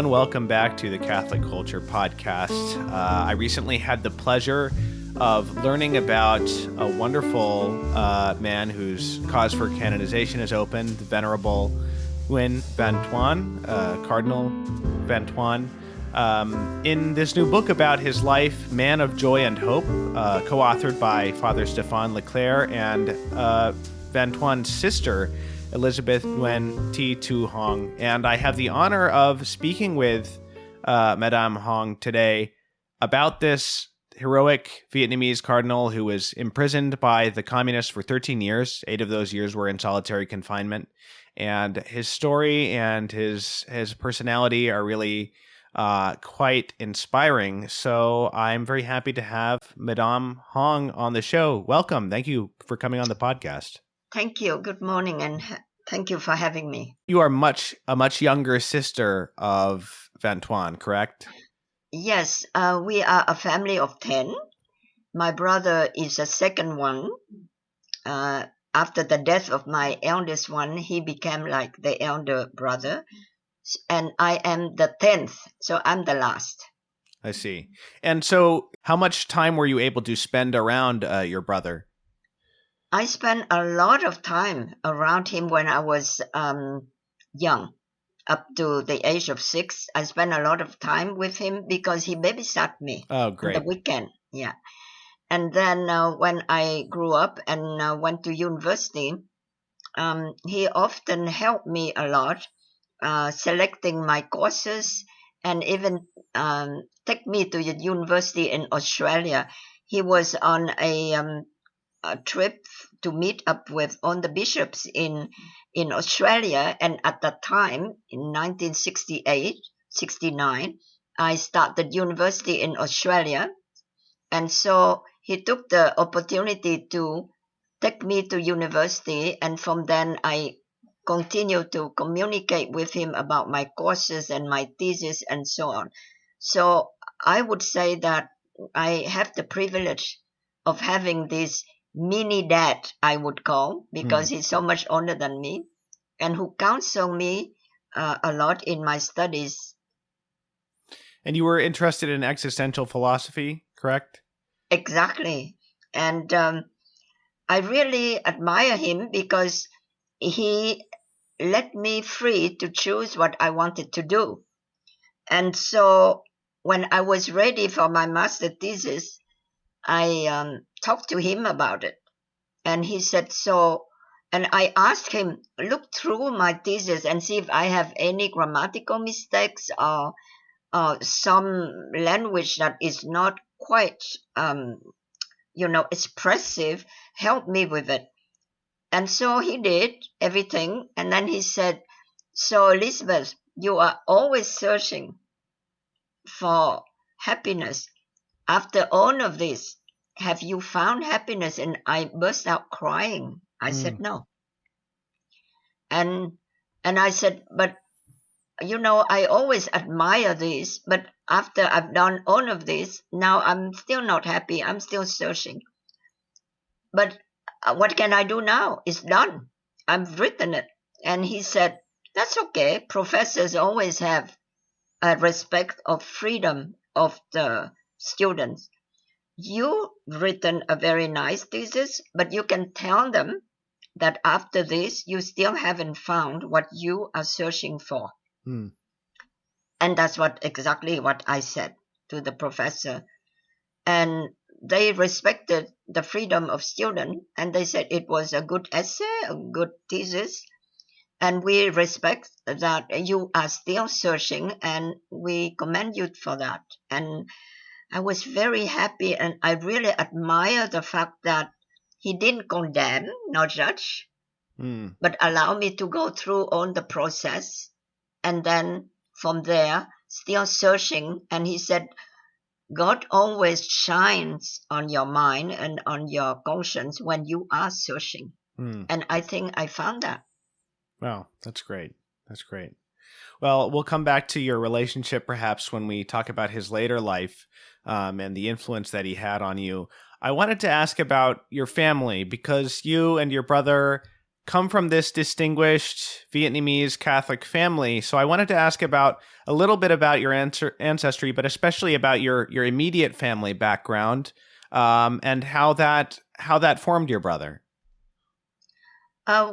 everyone. Welcome back to the Catholic Culture Podcast. I recently had the pleasure of learning about a wonderful man whose cause for canonization is open, the Venerable Nguyen Van Thuan, Cardinal Van Thuan, in this new book about his life, Man of Joy and Hope, co-authored by Father Stéphane Leclerc and Van Thuan's sister, Elisabeth Nguyen T. Tu Hong. And I have the honor of speaking with Madame Hong today about this heroic Vietnamese cardinal who was imprisoned by the communists for 13 years. 8 of those years were in solitary confinement. And his story and his personality are really quite inspiring. So I'm very happy to have Madame Hong on the show. Welcome. Thank you for coming on the podcast. Thank you. Good morning, and thank you for having me. You are a much younger sister of Van Thuan, correct? Yes, we are a family of 10. My brother is the second one. After the death of my eldest one, he became like the elder brother. And I am the 10th, so I'm the last. I see. And so how much time were you able to spend around your brother? I spent a lot of time around him when I was young. Up to the age of 6, I spent a lot of time with him because he babysat me on the weekend. Yeah. And then when I grew up and went to university, he often helped me a lot, selecting my courses and even take me to the university in Australia. He was on a trip to meet up with all the bishops in Australia, and at that time in 1968-69 I started university in Australia, and so he took the opportunity to take me to university, and from then I continued to communicate with him about my courses and my thesis and so on. So I would say that I have the privilege of having this mini dad, I would call, because he's so much older than me, and who counsel me a lot in my studies. And you were interested in existential philosophy, correct? Exactly. And I really admire him because he let me free to choose what I wanted to do. And so when I was ready for my master thesis, I talked to him about it, and he said so. And I asked him, look through my thesis and see if I have any grammatical mistakes or some language that is not quite, expressive. Help me with it. And so he did everything. And then he said, so Elisabeth, you are always searching for happiness. After all of this, have you found happiness? And I burst out crying. I said, no. And I said, but, I always admire this, but after I've done all of this, now I'm still not happy. I'm still searching. But what can I do now? It's done. I've written it. And he said, that's okay. Professors always have a respect of freedom of the students. You've written a very nice thesis, but you can tell them that after this, you still haven't found what you are searching for. And that's exactly what I said to the professor. And they respected the freedom of student, and they said it was a good essay, a good thesis. And we respect that you are still searching, and we commend you for that. And I was very happy, and I really admire the fact that he didn't condemn, nor judge, but allow me to go through all the process. And then from there, still searching. And he said, God always shines on your mind and on your conscience when you are searching. And I think I found that. Wow, that's great. That's great. Well, we'll come back to your relationship perhaps when we talk about his later life and the influence that he had on you. I wanted to ask about your family, because you and your brother come from this distinguished Vietnamese Catholic family. So I wanted to ask about a little bit about your ancestry, but especially about your immediate family background, and how that formed your brother.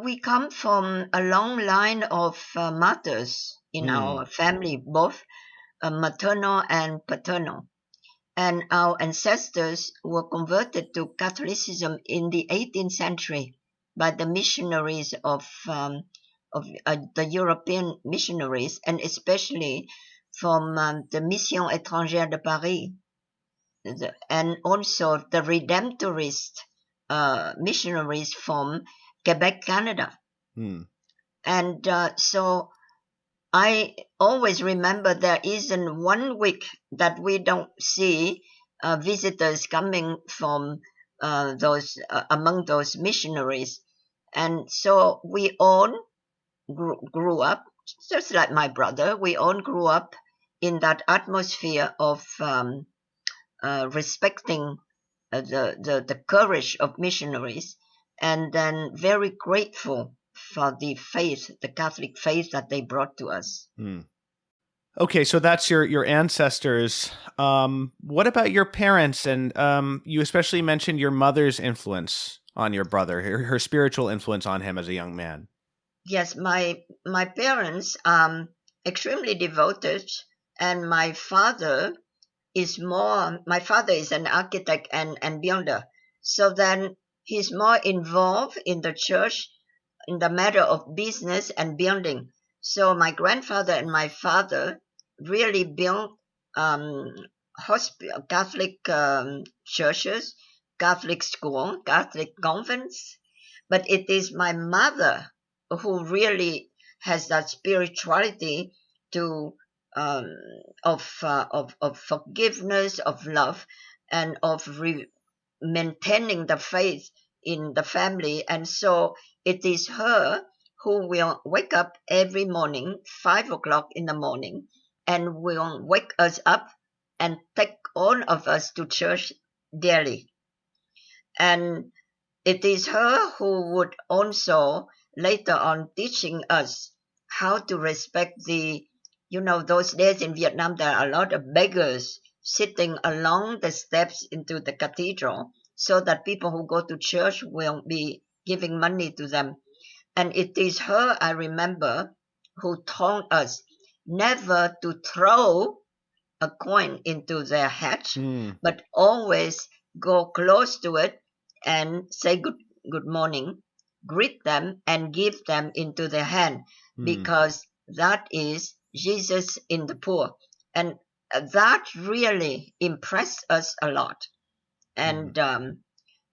We come from a long line of martyrs in our family, both maternal and paternal. And our ancestors were converted to Catholicism in the 18th century by the missionaries of the European missionaries, and especially from the Mission Étrangère de Paris, and also the Redemptorist missionaries from Quebec, Canada. And so I always remember there isn't 1 week that we don't see visitors coming from among those missionaries. And so we all grew up, just like my brother, we all grew up in that atmosphere of respecting the courage of missionaries, and then very grateful for the faith, the Catholic faith that they brought to us. Okay, so that's your ancestors. What about your parents? And you especially mentioned your mother's influence on your brother, her spiritual influence on him as a young man. Yes, my parents are extremely devoted, and my father is an architect and builder. So then he's more involved in the church in the matter of business and building. So my grandfather and my father really built Catholic churches, Catholic school, Catholic convents. But it is my mother who really has that spirituality of forgiveness, of love, and of maintaining the faith in the family. And so it is her who will wake up every morning, 5 o'clock in the morning, and will wake us up and take all of us to church daily. And it is her who would also later on teaching us how to respect those days in Vietnam, there are a lot of beggars sitting along the steps into the cathedral, so that people who go to church will be giving money to them. And it is her, I remember, who taught us never to throw a coin into their hat, but always go close to it and say good morning, greet them, and give them into their hand, because that is Jesus in the poor. And that really impressed us a lot. And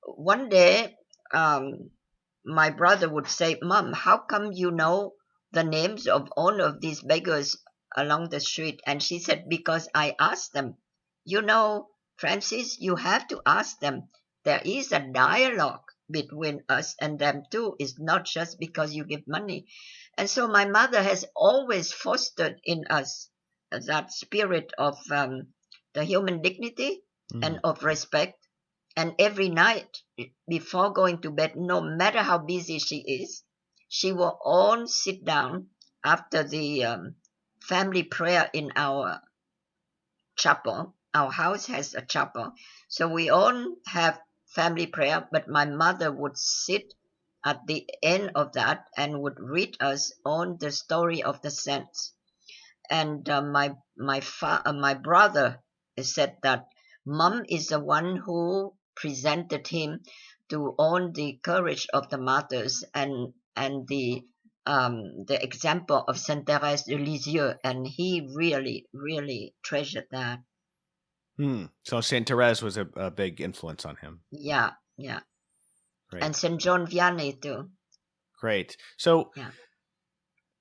one day, my brother would say, "Mom, how come you know the names of all of these beggars along the street?" And she said, "Because I asked them." Francis, you have to ask them. There is a dialogue between us and them too. It's not just because you give money. And so my mother has always fostered in us that spirit of the human dignity and of respect. And every night before going to bed, no matter how busy she is, she will all sit down after the family prayer in our chapel. Our house has a chapel. So we all have family prayer, but my mother would sit at the end of that and would read us on the story of the saints. And my brother said that Mom is the one who presented him to all the courage of the martyrs and the example of Saint Thérèse de Lisieux, and he really, really treasured that. So Saint Therese was a big influence on him. Yeah. Great. And Saint John Vianney too. Great. So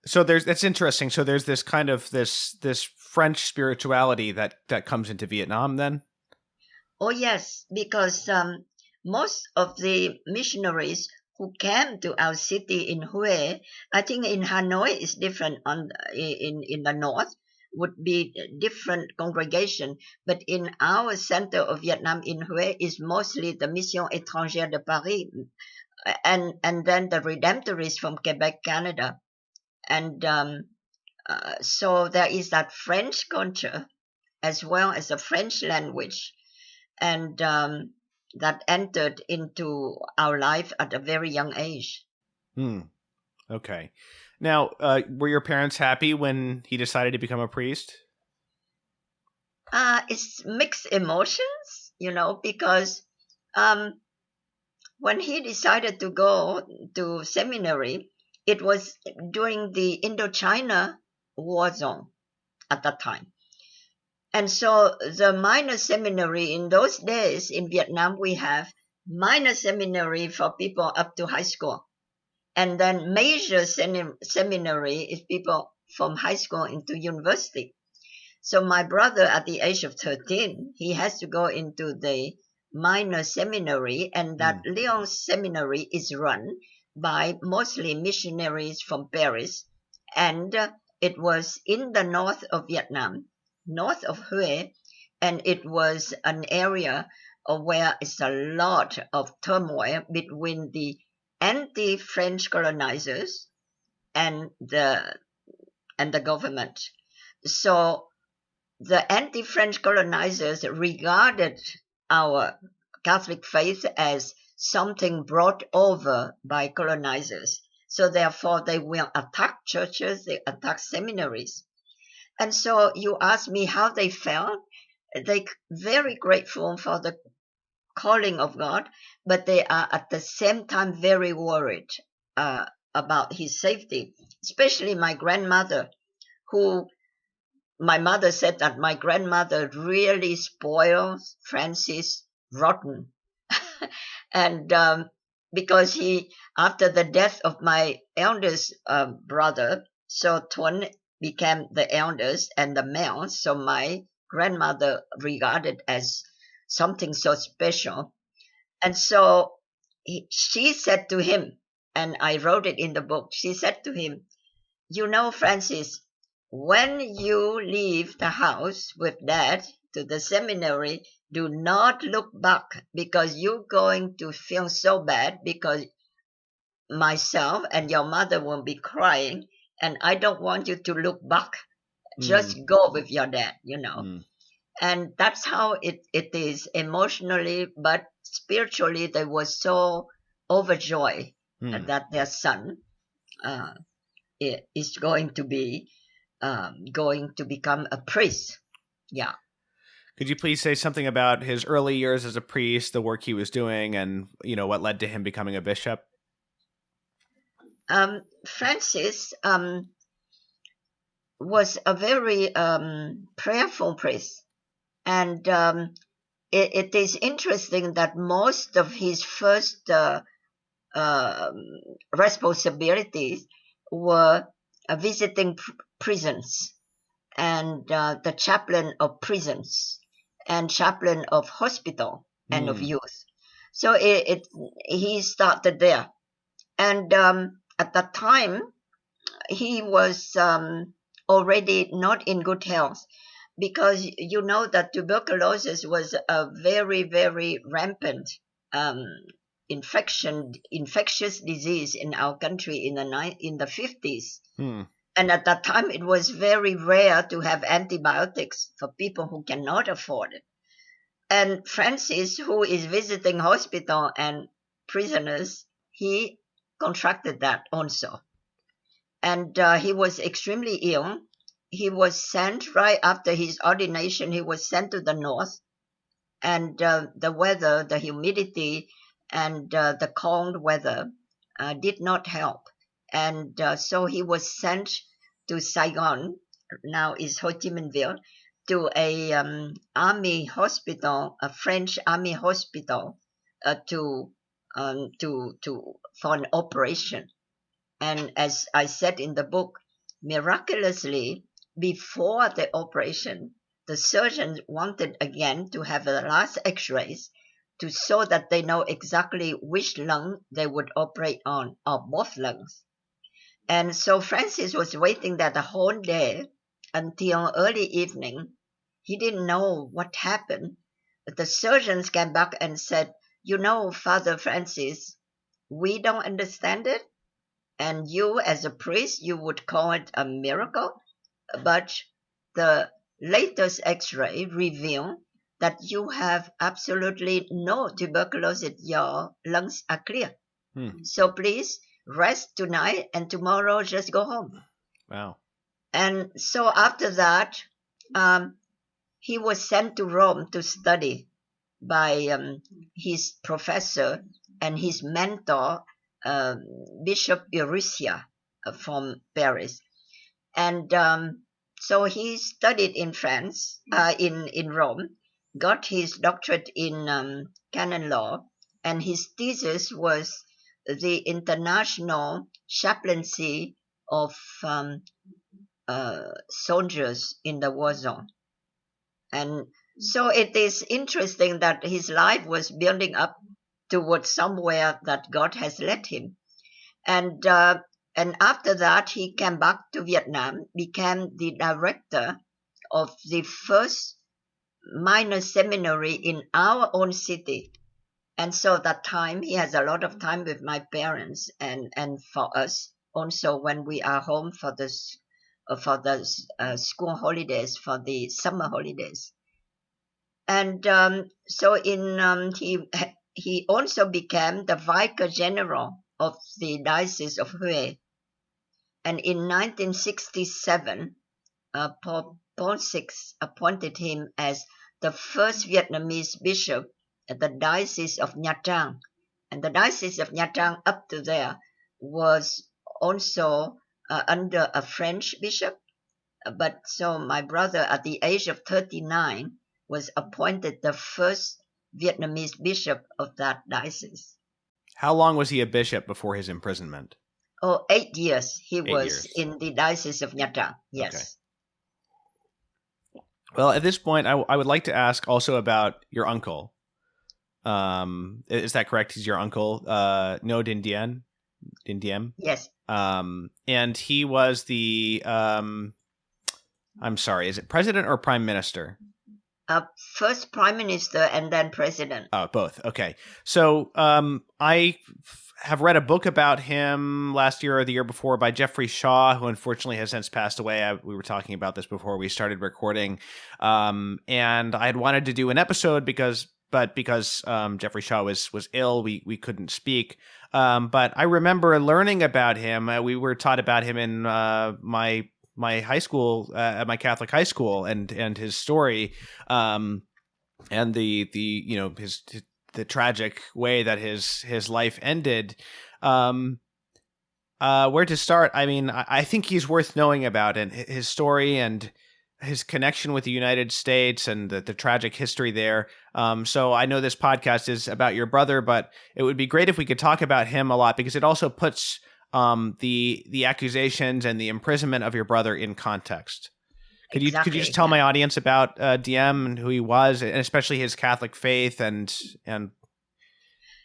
that's interesting. So there's this kind of this French spirituality that comes into Vietnam then? Oh yes, because most of the missionaries who came to our city in Hue, I think in Hanoi is different in the north, would be different congregation, but in our center of Vietnam in Hue is mostly the Mission Étrangère de Paris and then the Redemptorists from Quebec, Canada. And so there is that French culture as well as the French language, and that entered into our life at a very young age. Okay. Now, were your parents happy when he decided to become a priest? It's mixed emotions, because when he decided to go to seminary, it was during the Indochina war zone at that time. And so the minor seminary in those days in Vietnam, we have minor seminary for people up to high school. And then major seminary is people from high school into university. So my brother, at the age of 13, he has to go into the minor seminary, and that Lyon seminary is run by mostly missionaries from Paris. And it was in the north of Vietnam, north of Hue, and it was an area where it's a lot of turmoil between the anti-French colonizers and the government. So the anti-French colonizers regarded our Catholic faith as something brought over by colonizers. So therefore, they will attack churches, they attack seminaries. And so you ask me how they felt. They very grateful for the calling of God, but they are at the same time very worried about his safety, especially my grandmother, who my mother said that my grandmother really spoils Francis rotten. And because after the death of my eldest brother, so Thuan became the eldest and the male, so my grandmother regarded as something so special. And so she said to him, and I wrote it in the book, she said to him, Francis, when you leave the house with Dad to the seminary, do not look back, because you're going to feel so bad, because myself and your mother will be crying, and I don't want you to look back. Just go with your dad, And that's how it is emotionally, but spiritually, they were so overjoyed that their son is going to become a priest. Yeah. Could you please say something about his early years as a priest, the work he was doing, and what led to him becoming a bishop? Francis was a very prayerful priest, and it is interesting that most of his first responsibilities were visiting prisons, and the chaplain of prisons, and chaplain of hospital and of youth. So he started there, and at that time he was already not in good health, because that tuberculosis was a very, very rampant infectious disease in our country in the 50s. And at that time, it was very rare to have antibiotics for people who cannot afford it. And Francis, who is visiting hospital and prisoners, he contracted that also. And he was extremely ill. He was sent right after his ordination. He was sent to the north, and the weather, the humidity, and the cold weather did not help. And so he was sent to Saigon, now is Ho Chi Minh Ville, to a army hospital, a French army hospital, for an operation. And as I said in the book, miraculously, before the operation, the surgeons wanted again to have the last x-rays so that they know exactly which lung they would operate on, or both lungs. And so Francis was waiting there the whole day until early evening. He didn't know what happened. But the surgeons came back and said, Father Francis, we don't understand it, and you as a priest, you would call it a miracle, but the latest X-ray reveal that you have absolutely no tuberculosis. Your lungs are clear. So please rest tonight, and tomorrow just go home. Wow. And so after that, he was sent to Rome to study by his professor and his mentor, Bishop Eurycia from Paris. And so he studied in France, in Rome, got his doctorate in canon law, and his thesis was the international chaplaincy of soldiers in the war zone. And so it is interesting that his life was building up towards somewhere that God has led him. And after that, he came back to Vietnam, became the director of the first minor seminary in our own city. And so that time, he has a lot of time with my parents and for us also when we are home for the school holidays, for the summer holidays. And so he also became the vicar general of the Diocese of Hue. And in 1967, Pope Paul VI appointed him as the first Vietnamese bishop at the Diocese of Nha Trang. And the Diocese of Nha Trang up to there was also under a French bishop. But so my brother, at the age of 39, was appointed the first Vietnamese bishop of that diocese. How long was he a bishop before his imprisonment? Oh, 8 years. He was in the Diocese of Nha Trang. Yes. Okay. Well, at this point, I would like to ask also about your uncle. Is that correct? He's your uncle, Ngo Dinh Diem? Yes. And he was the, I'm sorry, is it president or prime minister? First prime minister and then president. Oh, both. Okay. So I have read a book about him last year or the year before by Jeffrey Shaw, who unfortunately has since passed away. We were talking about this before we started recording. And I had wanted to do an episode because Jeffrey Shaw was ill, we couldn't speak. But I remember learning about him. We were taught about him in my high school, at my Catholic high school, and his story, and the tragic way that his life ended. Where to start? I mean, I think he's worth knowing about, and his story and his connection with the United States and the tragic history there. So I know this podcast is about your brother, but it would be great if we could talk about him a lot, because it also puts the accusations and the imprisonment of your brother in context. Could you just tell my audience about Diem and who he was, and especially his Catholic faith and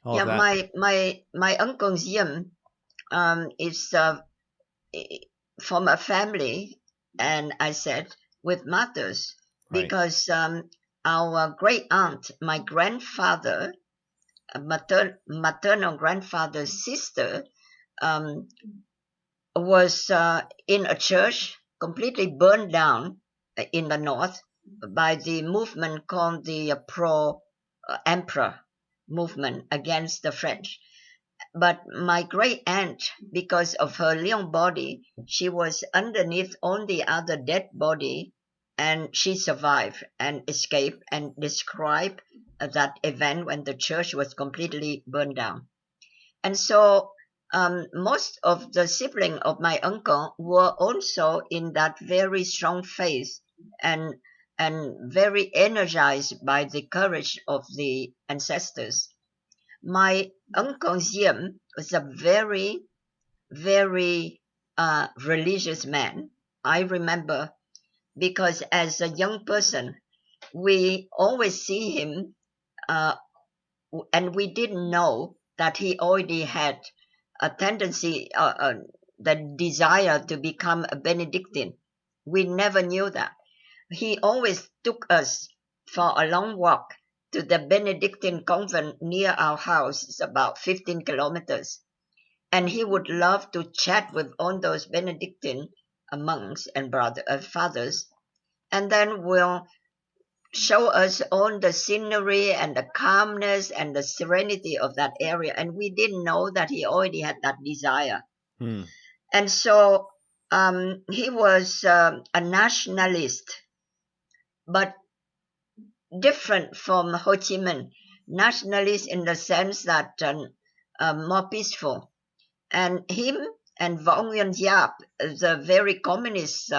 all of that? My uncle Diem is from a family, and I said with martyrs, right. Because our great aunt, my grandfather, maternal grandfather's sister, was in a church completely burned down in the north by the movement called the pro-emperor movement against the French. But my great aunt, because of her young body, she was underneath all the other dead body, and she survived and escaped and described that event when the church was completely burned down. And so most of the siblings of my uncle were also in that very strong faith and very energized by the courage of the ancestors. My uncle Diem was a very, very religious man. I remember, because as a young person, we always see him, and we didn't know that he already had a tendency, the desire to become a Benedictine. We never knew that. He always took us for a long walk to the Benedictine convent near our house. It's about 15 kilometers. And he would love to chat with all those Benedictine monks and fathers, and then will show us all the scenery and the calmness and the serenity of that area. And we didn't know that he already had that desire. And so he was a nationalist, but different from Ho Chi Minh. Nationalist in the sense that more peaceful. And him and Nguyen, the very communist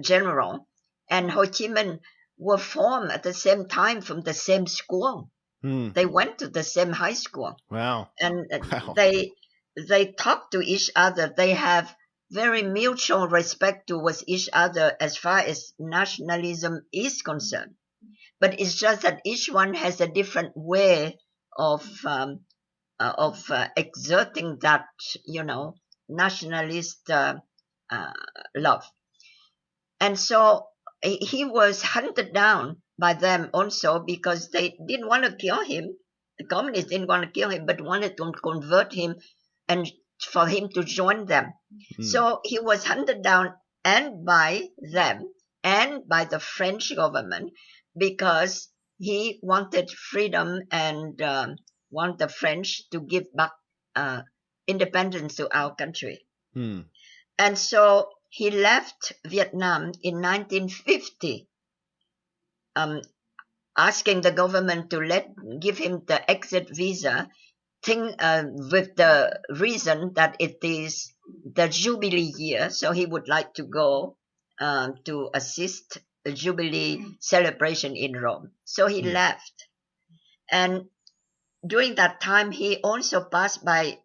general, and Ho Chi Minh were formed at the same time from the same school. They went to the same high school. Wow. And they talk to each other. They have very mutual respect towards each other as far as nationalism is concerned. But it's just that each one has a different way of exerting that, nationalist love. And so he was hunted down by them also because they didn't want to kill him. The communists didn't want to kill him, but wanted to convert him and for him to join them. So he was hunted down and by them and by the French government because he wanted freedom and want the French to give back independence to our country. And so he left Vietnam in 1950, asking the government to give him the exit visa, with the reason that it is the Jubilee year, so he would like to go to assist the Jubilee celebration in Rome. So he left. And during that time, he also passed by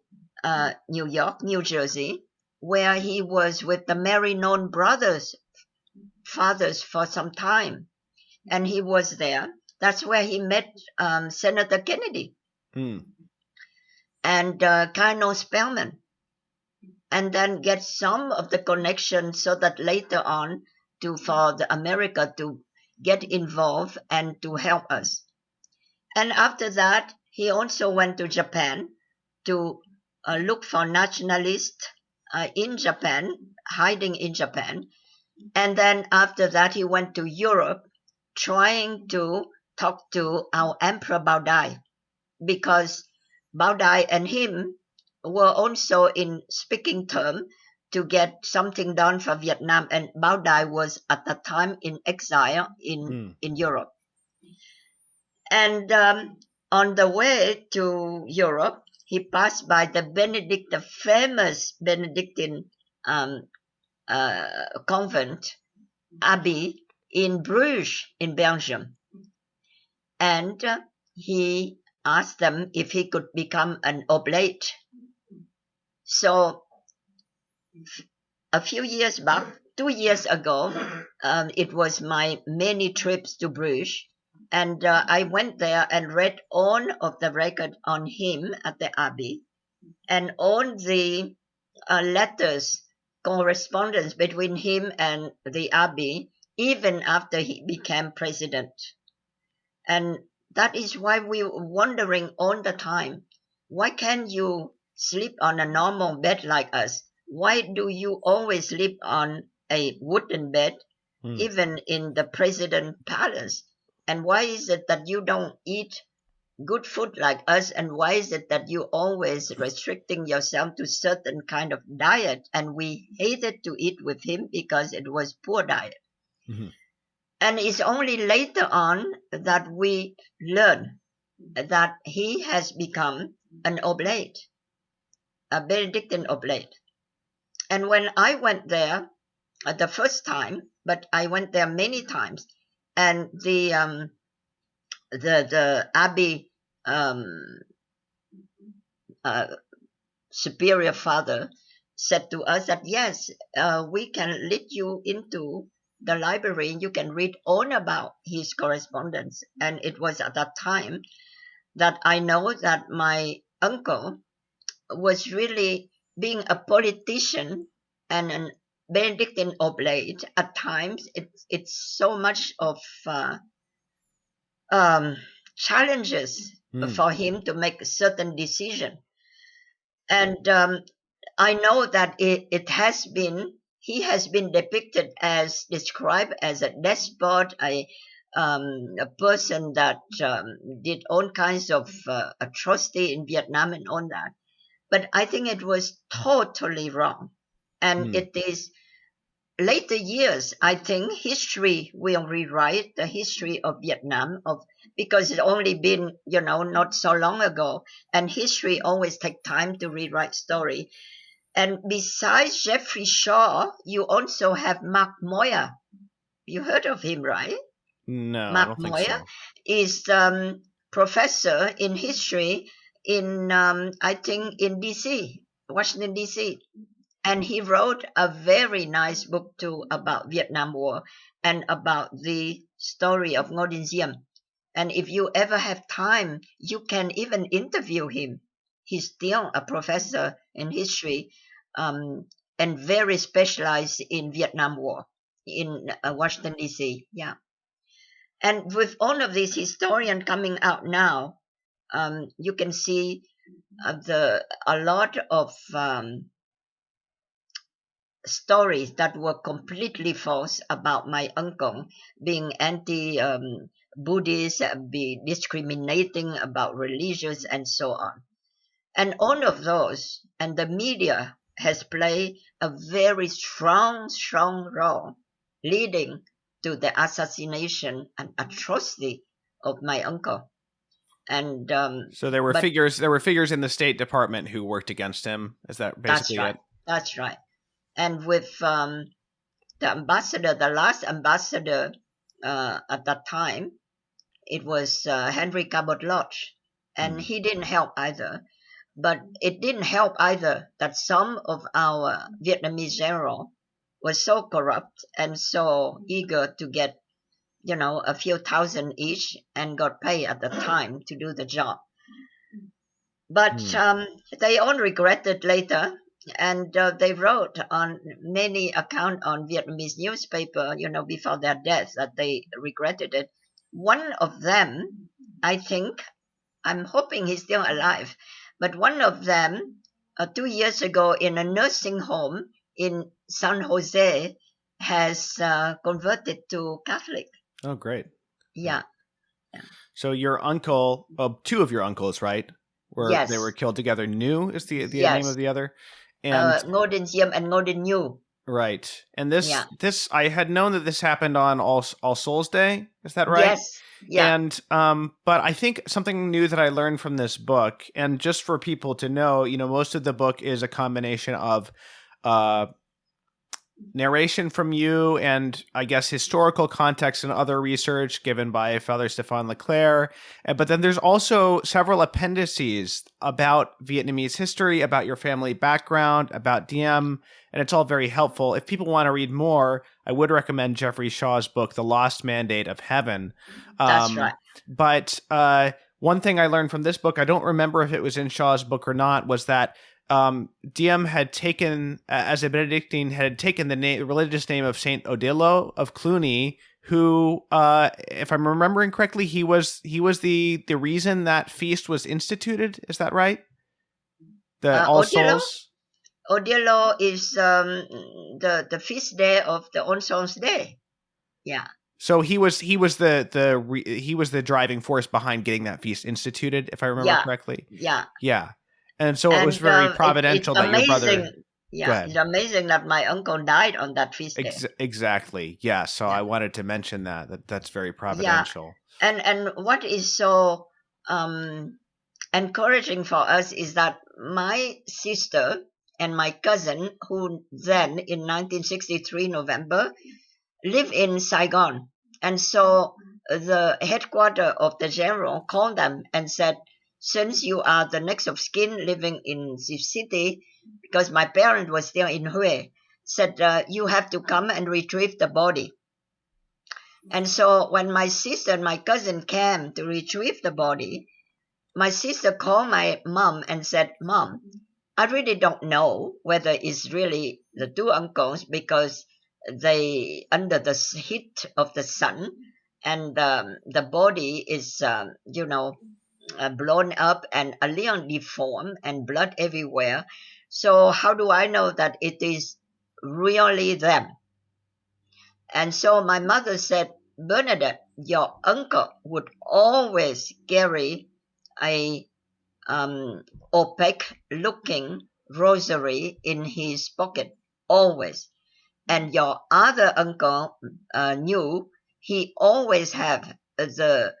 New York, New Jersey, where he was with the Maryknoll fathers for some time. And he was there. That's where he met Senator Kennedy and Cardinal Spellman, and then get some of the connections so that later on for the America to get involved and to help us. And after that, he also went to Japan to look for nationalists in Japan, hiding in Japan. And then after that, he went to Europe trying to talk to our Emperor Bao Dai, because Bao Dai and him were also in speaking term to get something done for Vietnam. And Bao Dai was at that time in exile in Europe. And on the way to Europe, he passed by the famous Benedictine convent, Abbey, in Bruges, in Belgium. And he asked them if he could become an oblate. So a few years back, 2 years ago, it was my many trips to Bruges. And I went there and read all of the record on him at the Abbey and all the letters, correspondence between him and the Abbey, even after he became president. And that is why we were wondering all the time, why can't you sleep on a normal bed like us? Why do you always sleep on a wooden bed, even in the president's palace? And why is it that you don't eat good food like us? And why is it that you always restricting yourself to certain kind of diet? And we hated to eat with him because it was poor diet. And it's only later on that we learn that he has become an oblate, a Benedictine oblate. And when I went there the first time, but I went there many times, and the Abbey superior father said to us that yes, we can lead you into the library. You can read all about his correspondence. And it was at that time that I know that my uncle was really being a politician and an Benedictine oblate. At times, it's so much of challenges for him to make a certain decision. And I know that he has been described as a despot, a person that did all kinds of atrocity in Vietnam and all that. But I think it was totally wrong. And it is later years, I think history will rewrite the history of Vietnam because it's only been, not so long ago. And history always takes time to rewrite story. And besides Jeffrey Shaw, you also have Mark Moyer. You heard of him, right? No, Mark I don't think Moyer so. is professor in history in, I think, in D.C., Washington, D.C. And he wrote a very nice book too about Vietnam War and about the story of Ngo Dinh Diem. And if you ever have time, you can even interview him. He's still a professor in history and very specialized in Vietnam War in Washington, D.C. Yeah. And with all of these historians coming out now, you can see a lot of stories that were completely false about my uncle being anti-Buddhist, be discriminating about religious and so on. And all of those, and the media has played a very strong role leading to the assassination and atrocity of my uncle. And so there were figures in the State Department who worked against him. Is that basically it? That's right. And with the last ambassador at that time, it was Henry Cabot Lodge, and he didn't help either. But it didn't help either that some of our Vietnamese general was so corrupt and so eager to get, a few thousand each and got paid at the time to do the job. But they all regretted later. And they wrote on many accounts on Vietnamese newspaper, before their death that they regretted it. One of them, I think, I'm hoping he's still alive, but one of them 2 years ago in a nursing home in San Jose has converted to Catholic. Oh, great. Yeah. So your uncle, two of your uncles, right? Yes. They were killed together. New is the name of the other? And Ngo Dinh Diem and Ngo Dinh Nhu. Right. And this I had known that this happened on All Souls Day. Is that right? Yes. Yeah. And but I think something new that I learned from this book, and just for people to know, most of the book is a combination of narration from you and I guess historical context and other research given by Father Stéphane Leclerc. But then there's also several appendices about Vietnamese history, about your family background, about Diem, and it's all very helpful. If people want to read more, I would recommend Jeffrey Shaw's book, The Lost Mandate of Heaven. That's right. But one thing I learned from this book, I don't remember if it was in Shaw's book or not, was that Diem had taken, as a Benedictine, had taken the religious name of Saint Odilo of Cluny, who, if I'm remembering correctly, he was the reason that feast was instituted. Is that right? The All Souls. Odilo is the feast day of the All Souls Day. Yeah. So he was the driving force behind getting that feast instituted, if I remember correctly. Yeah. Yeah. And so it was very providential that your brother... Yeah, it's amazing that my uncle died on that feast day. Exactly. Yeah, so I wanted to mention that's very providential. Yeah. And what is so encouraging for us is that my sister and my cousin, who then in 1963 November lived in Saigon, and so the headquarters of the general called them and said, since you are the next of kin living in the city, because my parent was still in Hue, said you have to come and retrieve the body. And so when my sister and my cousin came to retrieve the body, my sister called my mom and said, Mom, I really don't know whether it's really the two uncles because they under the heat of the sun and the body is, blown up and a little deformed and blood everywhere. So how do I know that it is really them? And so my mother said, Bernadette, your uncle would always carry a opaque looking rosary in his pocket, always. And your other uncle knew he always have the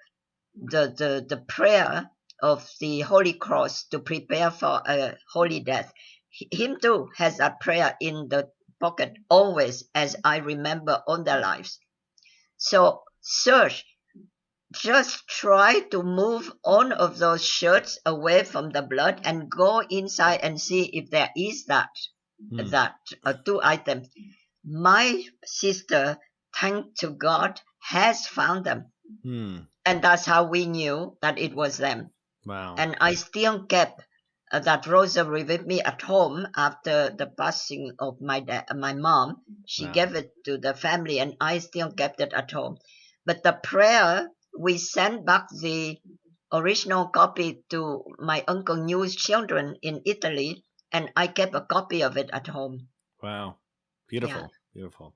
prayer of the Holy Cross to prepare for a holy death. Him too has a prayer in the pocket always, as I remember all their lives. So search, just try to move one of those shirts away from the blood and go inside and see if there is that two items. My sister, thank to God, has found them. And that's how we knew that it was them. Wow. And I still kept that rosary with me at home after the passing of my mom. She gave it to the family, and I still kept it at home. But the prayer, we sent back the original copy to my Uncle Ngu's children in Italy, and I kept a copy of it at home. Wow. Beautiful. Yeah. Beautiful.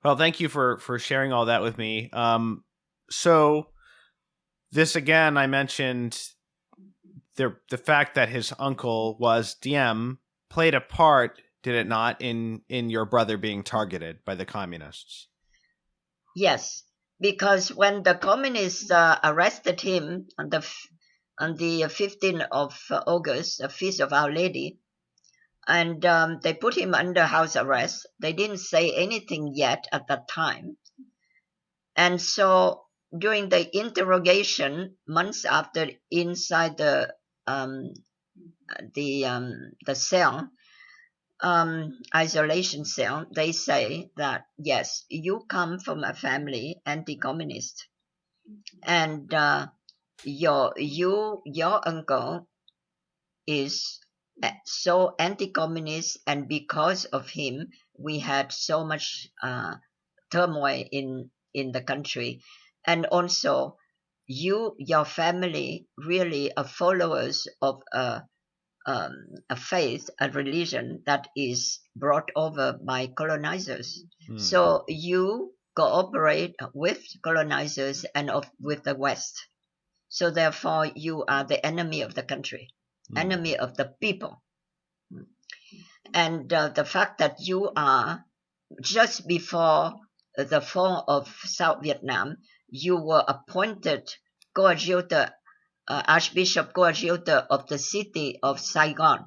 Well, thank you for sharing all that with me. So this, again, I mentioned the fact that his uncle was Diem played a part, did it not, in your brother being targeted by the communists? Yes, because when the communists arrested him on the 15th of August, the Feast of Our Lady, and they put him under house arrest. They didn't say anything yet at that time. And so during the interrogation, months after, inside the cell, isolation cell, they say that, yes, you come from a family anti-communist, and your uncle is so anti-communist, and because of him, we had so much turmoil in the country. And also, your family really are followers of a faith, a religion that is brought over by colonizers. So you cooperate with colonizers and with the West. So therefore, you are the enemy of the country, enemy of the people. And the fact that you are, just before the fall of South Vietnam, you were appointed coadjutor, Archbishop coadjutor of the city of Saigon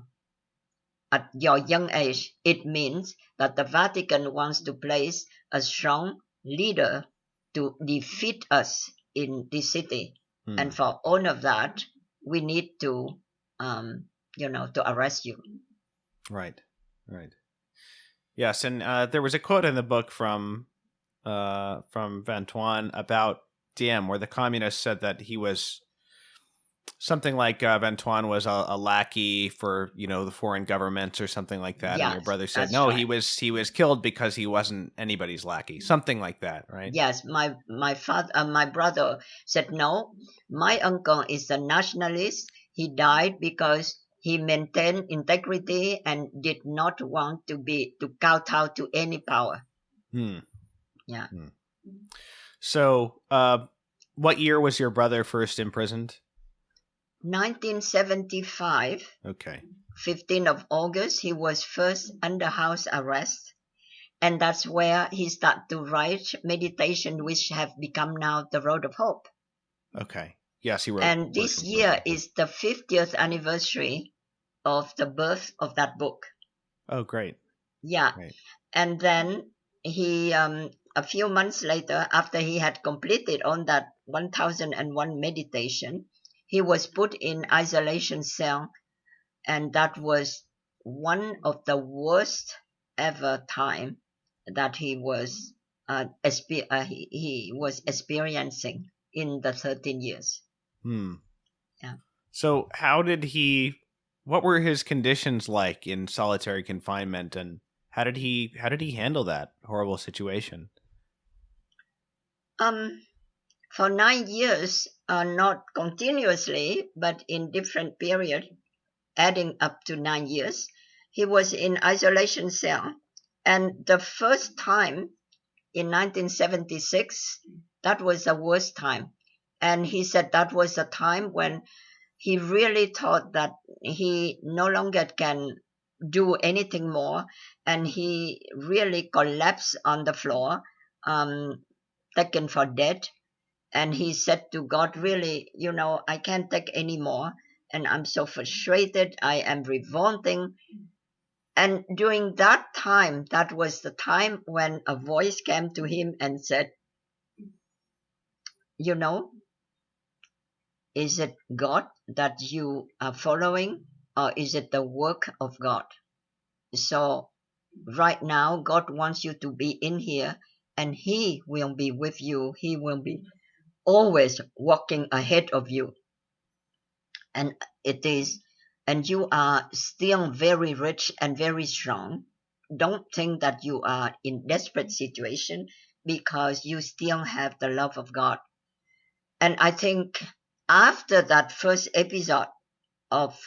at your young age. It means that the Vatican wants to place a strong leader to defeat us in this city. And for all of that, we need to, to arrest you. Right. Yes, and there was a quote in the book from Van Thuan about Diem, where the communists said that he was something like Van Thuan was a lackey for the foreign governments or something like that. Yes, and your brother said no, right. he was killed because he wasn't anybody's lackey, something like that, right? Yes, my brother said no. My uncle is a nationalist. He died because he maintained integrity and did not want to kowtow to any power. Yeah. So, what year was your brother first imprisoned? 1975. Okay. 15th of August, he was first under house arrest. And that's where he started to write meditation, which have become now the Road of Hope. Okay. Yes, he wrote. And this year is the 50th anniversary of the birth of that book. Oh, great. Yeah. Great. And then he, a few months later, after he had completed on that 1001 meditation, he was put in isolation cell. And that was one of the worst ever time that he was experiencing in the 13 years. Yeah. So what were his conditions like in solitary confinement, and how did he handle that horrible situation? For 9 years, not continuously, but in different period, adding up to 9 years, he was in isolation cell. And the first time in 1976, that was the worst time. And he said that was the time when he really thought that he no longer can do anything more, and he really collapsed on the floor, taken for dead. And he said to God, really, I can't take any more, and I'm so frustrated, I am revolting. And during that time, that was the time when a voice came to him and said, is it God that you are following, or is it the work of God? So right now, God wants you to be in here, and He will be with you. He will be always walking ahead of you. And and you are still very rich and very strong. Don't think that you are in desperate situation, because you still have the love of God. And I think after that first episode of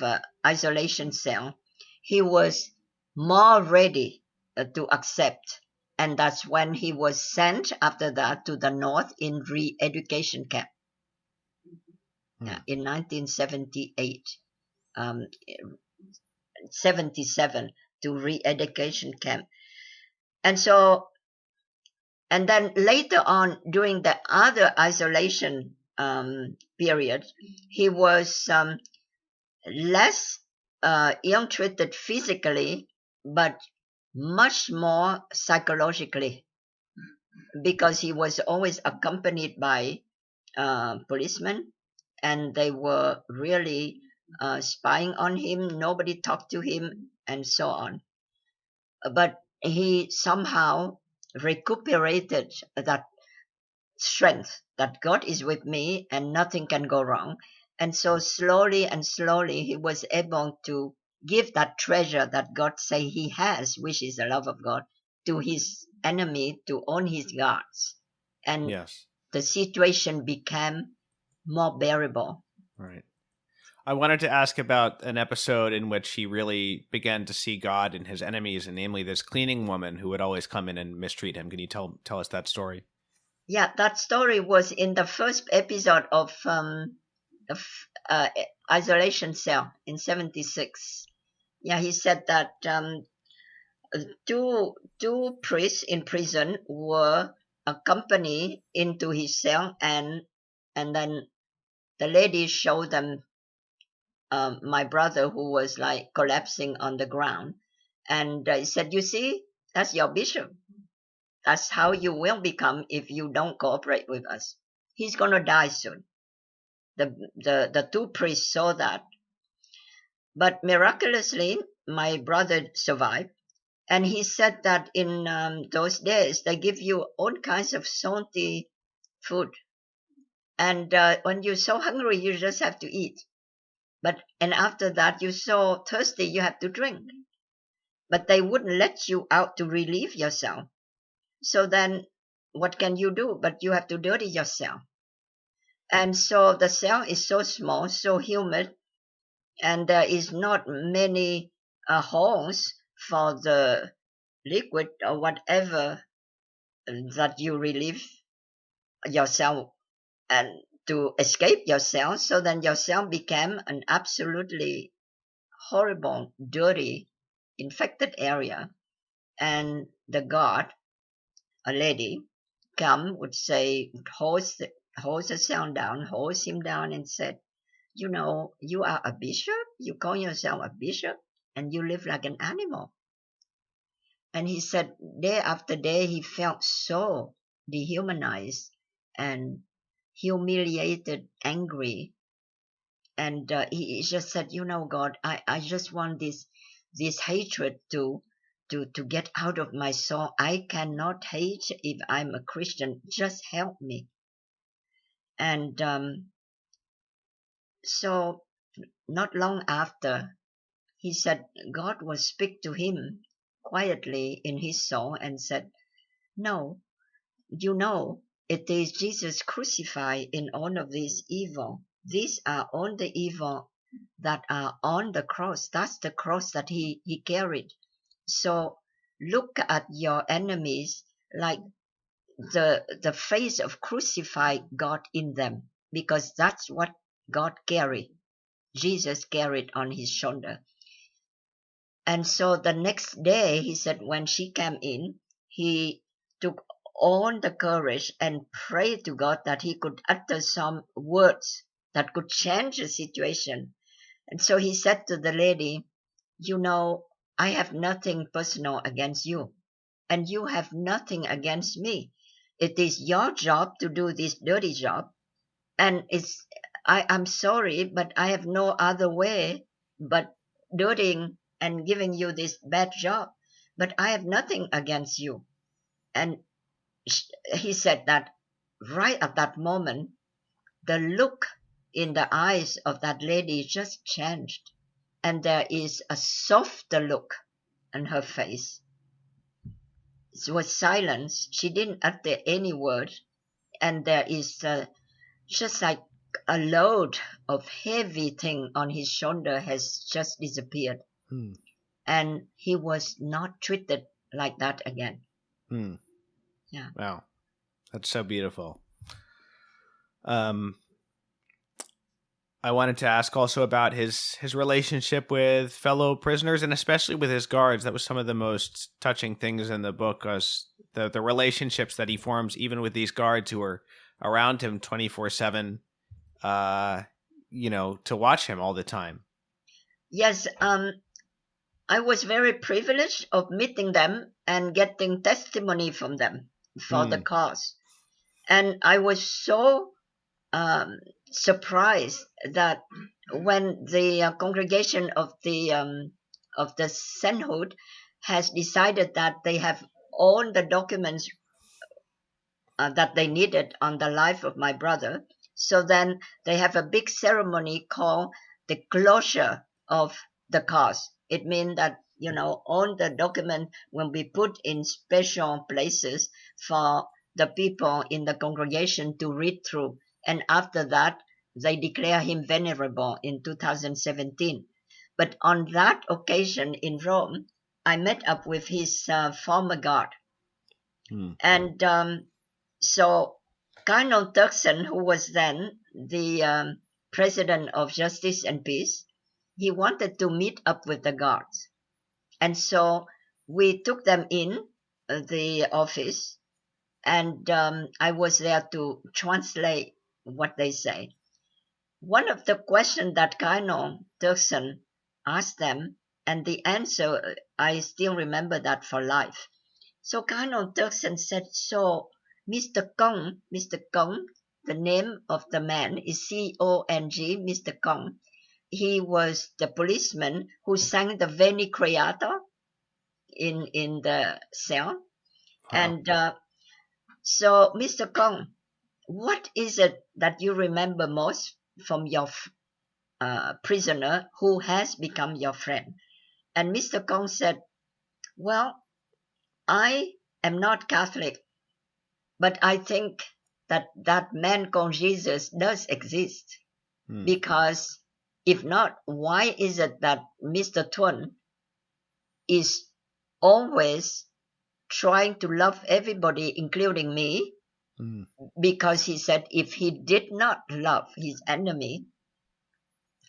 isolation cell, he was more ready to accept. And that's when he was sent after that to the north in re-education camp in 1978, 77, to re-education camp. And then later on, during the other isolation period, he was less ill-treated physically, but much more psychologically, because he was always accompanied by policemen, and they were really spying on him. Nobody talked to him, and so on. But he somehow recuperated that strength, that God is with me and nothing can go wrong. And so slowly and slowly he was able to give that treasure that God say he has, which is the love of God, to his enemy, to all his guards. And Yes. the situation became more bearable. Right. I wanted to ask about an episode in which he really began to see God in his enemies, and namely this cleaning woman who would always come in and mistreat him. Can you tell us that story? Yeah, that story was in the first episode of isolation cell in 76. Yeah, he said that two priests in prison were accompanied into his cell, and then the lady showed them my brother, who was like collapsing on the ground, and he said, you see, that's your bishop. That's how you will become if you don't cooperate with us. He's gonna die soon. The two priests saw that, but miraculously my brother survived. And he said that in those days they give you all kinds of salty food, and when you're so hungry you just have to eat. And after that you're so thirsty you have to drink. But they wouldn't let you out to relieve yourself. So then what can you do? But you have to dirty yourself. And so the cell is so small, so humid, and there is not many holes for the liquid or whatever that you relieve yourself and to escape yourself. So then your cell became an absolutely horrible, dirty, infected area. And the guard, a lady, would say, hose the cell down, hose him down, and said, you are a bishop, you call yourself a bishop, and you live like an animal. And he said day after day he felt so dehumanized and humiliated, angry. And he just said, God, I just want this hatred to get out of my soul. I cannot hate if I'm a Christian. Just help me. And so not long after, he said God will speak to him quietly in his soul and said, no, it is Jesus crucified in all of this evil. These are all the evil that are on the cross. That's the cross that he carried. So look at your enemies like the face of crucified God in them, because that's what God carried. Jesus carried on his shoulder. And so the next day, he said, when she came in, he took all the courage and prayed to God that he could utter some words that could change the situation. And so he said to the lady, you know, I have nothing personal against you, and you have nothing against me. It is your job to do this dirty job, and I'm sorry, but I have no other way but doing and giving you this bad job. But I have nothing against you. And he said that right at that moment, the look in the eyes of that lady just changed, and there is a softer look on her face. It was silence. She didn't utter any word, and there is just like a load of heavy thing on his shoulder has just disappeared. And he was not treated like that again. Yeah. Wow. That's so beautiful. I wanted to ask also about his relationship with fellow prisoners, and especially with his guards. That was some of the most touching things in the book, was the relationships that he forms even with these guards who are around him 24/7, to watch him all the time. Yes, I was very privileged of meeting them and getting testimony from them for the cause. And I was so surprised that when the congregation of the sainthood has decided that they have all the documents that they needed on the life of my brother, so then they have a big ceremony called the closure of the cause. It means that, all the documents will be put in special places for the people in the congregation to read through. And after that, they declare him venerable in 2017. But on that occasion in Rome, I met up with his former guard. And so Cardinal Turkson, who was then the president of Justice and Peace, he wanted to meet up with the guards. And so we took them in the office, and I was there to translate what they say. One of the questions that Cardinal Turkson asked them, and the answer, I still remember that for life. So Cardinal Turkson said, so Mr. Kong, the name of the man is C-O-N-G, Mr. Kong. He was the policeman who sang the Veni Creator in the cell. Wow. And so, Mr. Kong, what is it that you remember most from your prisoner who has become your friend? And Mr. Kong said, well, I am not Catholic, but I think that man called Jesus does exist. Because if not, why is it that Mr. Thuan is always trying to love everybody, including me? Because he said if he did not love his enemy,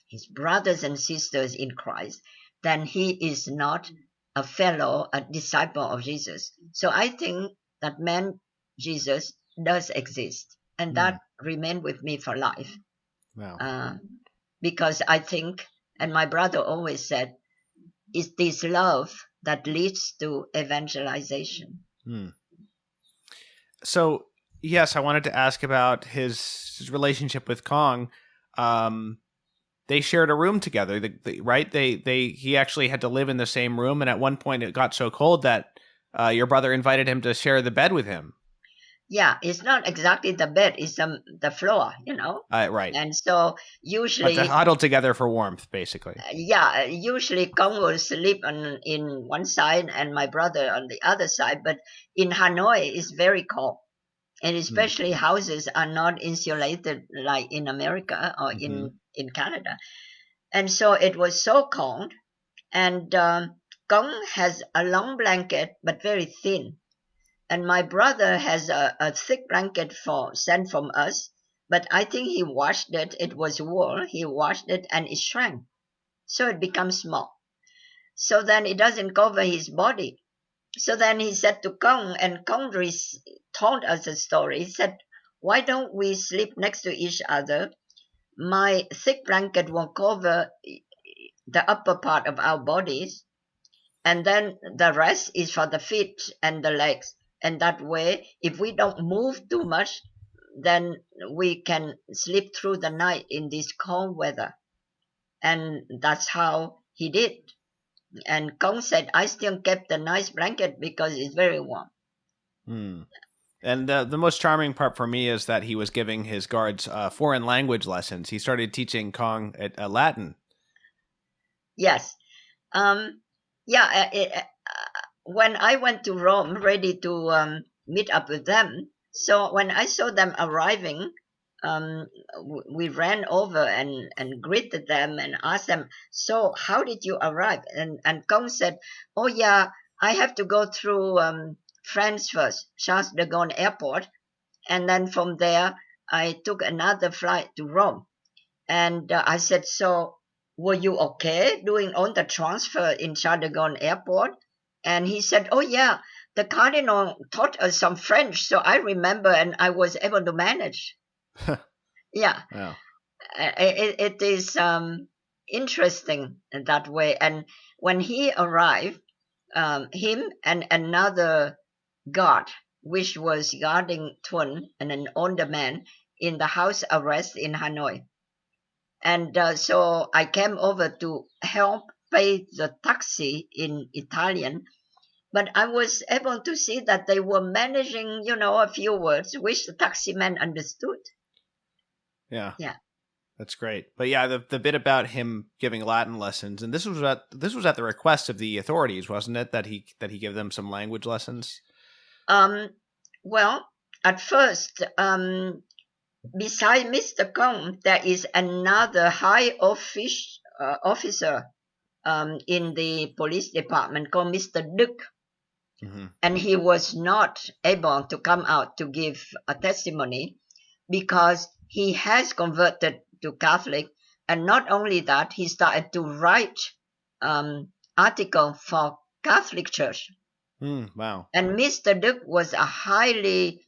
his brothers and sisters in Christ, then he is not a disciple of Jesus. So I think that man Jesus does exist, and that remained with me for life. Wow. Because I think, and my brother always said, it's this love that leads to evangelization. So, yes, I wanted to ask about his relationship with Kong. They shared a room together, right? He actually had to live in the same room, and at one point it got so cold that your brother invited him to share the bed with him. Yeah, it's not exactly the bed; it's the floor, Right. And so usually, but to huddle together for warmth, basically. Usually Kong will sleep in one side and my brother on the other side. But in Hanoi, it's very cold, And especially houses are not insulated like in America or in Canada. And so it was so cold. And Kong has a long blanket, but very thin. And my brother has a thick blanket sent from us, but I think he washed it. It was wool. He washed it and it shrank. So it becomes small. So then it doesn't cover his body. So then he said to Kong, and Kong told us a story. He said, why don't we sleep next to each other? My thick blanket will cover the upper part of our bodies, and then the rest is for the feet and the legs. And that way, if we don't move too much, then we can sleep through the night in this cold weather. And that's how he did. And Kong said, I still kept the nice blanket because it's very warm. And the most charming part for me is that he was giving his guards foreign language lessons. He started teaching Kong Latin. Yes. When I went to Rome ready to meet up with them, so when I saw them arriving, we ran over and greeted them and asked them, so how did you arrive? And Kong said, oh yeah, I have to go through France first, Charles de Gaulle Airport, and then from there I took another flight to Rome. And I said, so were you okay doing all the transfer in Charles de Gaulle Airport? And he said, oh yeah, the Cardinal taught us some French, so I remember and I was able to manage. Yeah. Wow. It is interesting in that way. And when he arrived, him and another guard, which was guarding Thuan and an older man in the house arrest in Hanoi. And so I came over to help pay the taxi in Italian, but I was able to see that they were managing, a few words which the taxi man understood. Yeah. Yeah. That's great. But yeah, the bit about him giving Latin lessons, and this was at the request of the authorities, wasn't it? That he gave them some language lessons. Well, at first, beside Mr. Kong, there is another high officer in the police department called Mr. Duc. And he was not able to come out to give a testimony because he has converted to Catholic. And not only that, he started to write article for Catholic Church. Wow. And Mr. Duc was a highly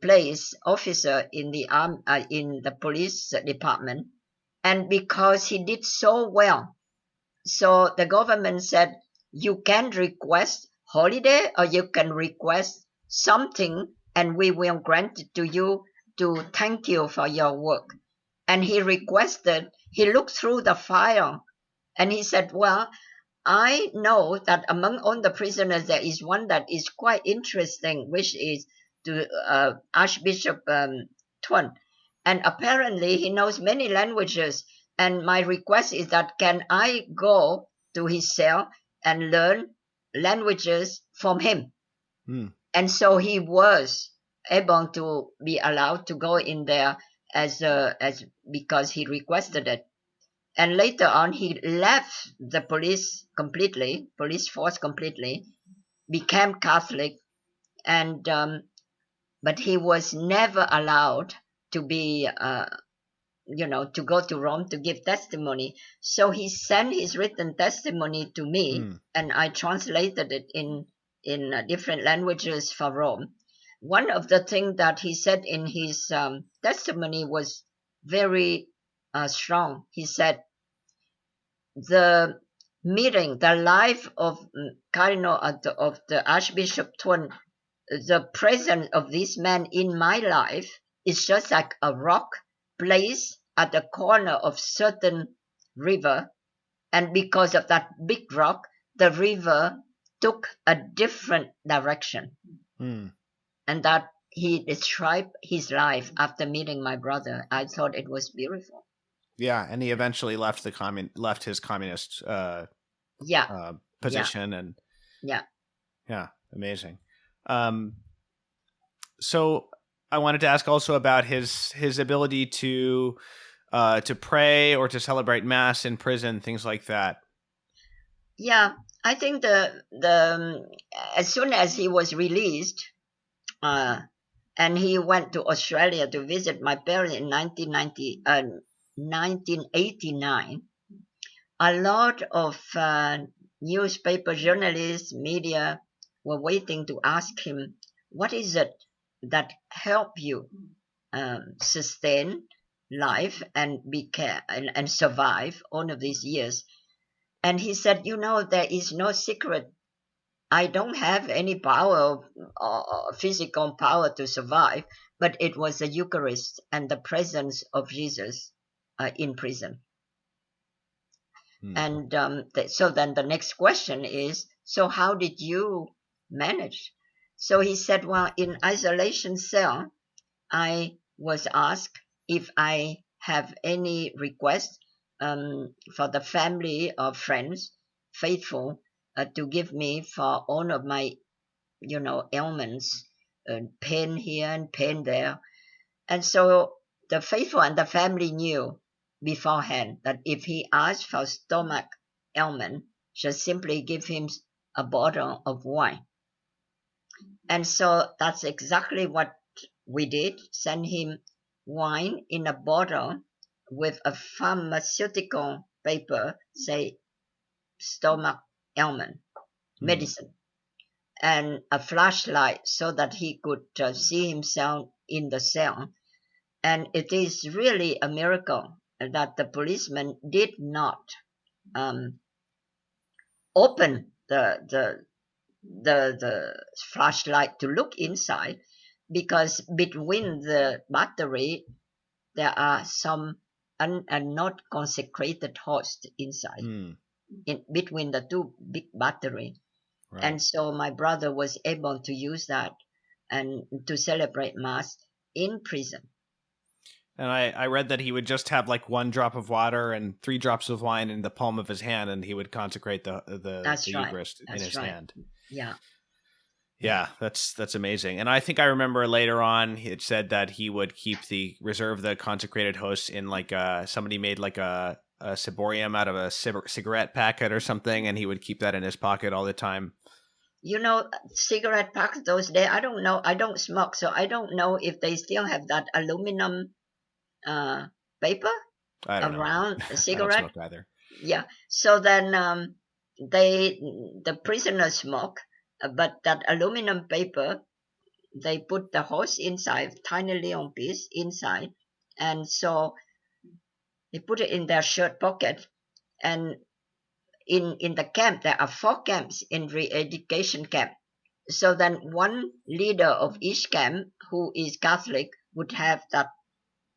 placed officer in the police department. And because he did so well, so the government said, you can request holiday or you can request something and we will grant it to you to thank you for your work. And he looked through the file and he said, well, I know that among all the prisoners there is one that is quite interesting, which is to Archbishop Thuan. And apparently he knows many languages. And my request is that can I go to his cell and learn languages from him? And so he was able to be allowed to go in there as because he requested it. And later on, he left the police force completely, became Catholic, and but he was never allowed to be to go to Rome to give testimony. So he sent his written testimony to me, and I translated it in different languages for Rome. One of the things that he said in his testimony was very strong. He said, the life of Cardinal of the Archbishop Thuan, the presence of this man in my life is just like a rock placed at the corner of certain river, and because of that big rock, the river took a different direction. And that he described his life after meeting my brother. I thought it was beautiful. Yeah, and he eventually left his communist position, and amazing. So I wanted to ask also about his ability to pray or to celebrate mass in prison, things like that. Yeah, I think the as soon as he was released, and he went to Australia to visit my parents in 1989, a lot of newspaper journalists, media were waiting to ask him, what is it that help you sustain life and and survive all of these years? And he said, there is no secret. I don't have any power, physical power to survive, but it was the Eucharist and the presence of Jesus in prison. And so then the next question is, so how did you manage? So he said, well, in isolation cell, I was asked if I have any request for the family or friends, faithful, to give me for all of my, ailments, pain here and pain there. And so the faithful and the family knew beforehand that if he asked for stomach ailment, just simply give him a bottle of wine. And so that's exactly what we did, send him wine in a bottle with a pharmaceutical paper, say stomach ailment, medicine, and a flashlight so that he could see himself in the cell. And it is really a miracle that the policeman did not open the flashlight to look inside, because between the battery there are some not consecrated hosts inside, in between the two big battery. Right. And so my brother was able to use that and to celebrate Mass in prison. And I read that he would just have like 1 drop of water and 3 drops of wine in the palm of his hand, and he would consecrate the Eucharist in his hand. Yeah. Yeah, that's amazing. And I think I remember later on it said that he would reserve the consecrated hosts in like somebody made like a ciborium out of a cigarette packet or something, and he would keep that in his pocket all the time. Cigarette packs those days, I don't know. I don't smoke, so I don't know if they still have that aluminum paper around a cigarette. I don't smoke either. Yeah. So then the prisoners smoke, but that aluminum paper, they put the host inside, tiny little piece inside, and so they put it in their shirt pocket. And in the camp, there are 4 camps in re-education camp. So then one leader of each camp who is Catholic would have that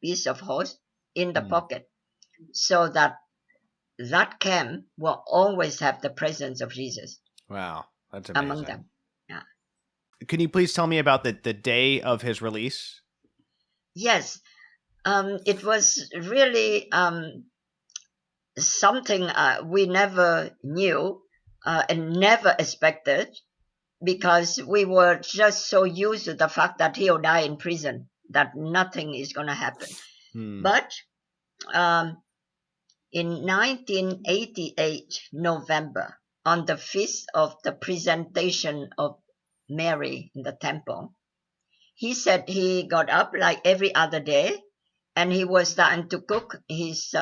piece of host in the pocket, so that camp will always have the presence of Jesus. Wow, that's amazing. Among them. Yeah. Can you please tell me about the day of his release? Yes. It was really something we never knew and never expected, because we were just so used to the fact that he'll die in prison, that nothing is going to happen. But in 1988, November, on the feast of the presentation of Mary in the temple, he said he got up like every other day, and he was starting to cook his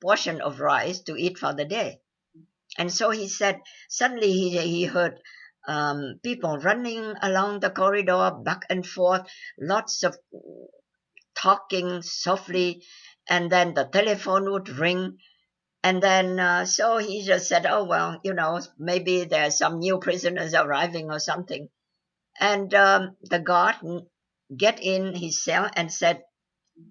portion of rice to eat for the day. And so he said suddenly he heard people running along the corridor back and forth, lots of talking softly, and then the telephone would ring. And then so he just said, oh, well, maybe there's some new prisoners arriving or something. And the guard get in his cell and said,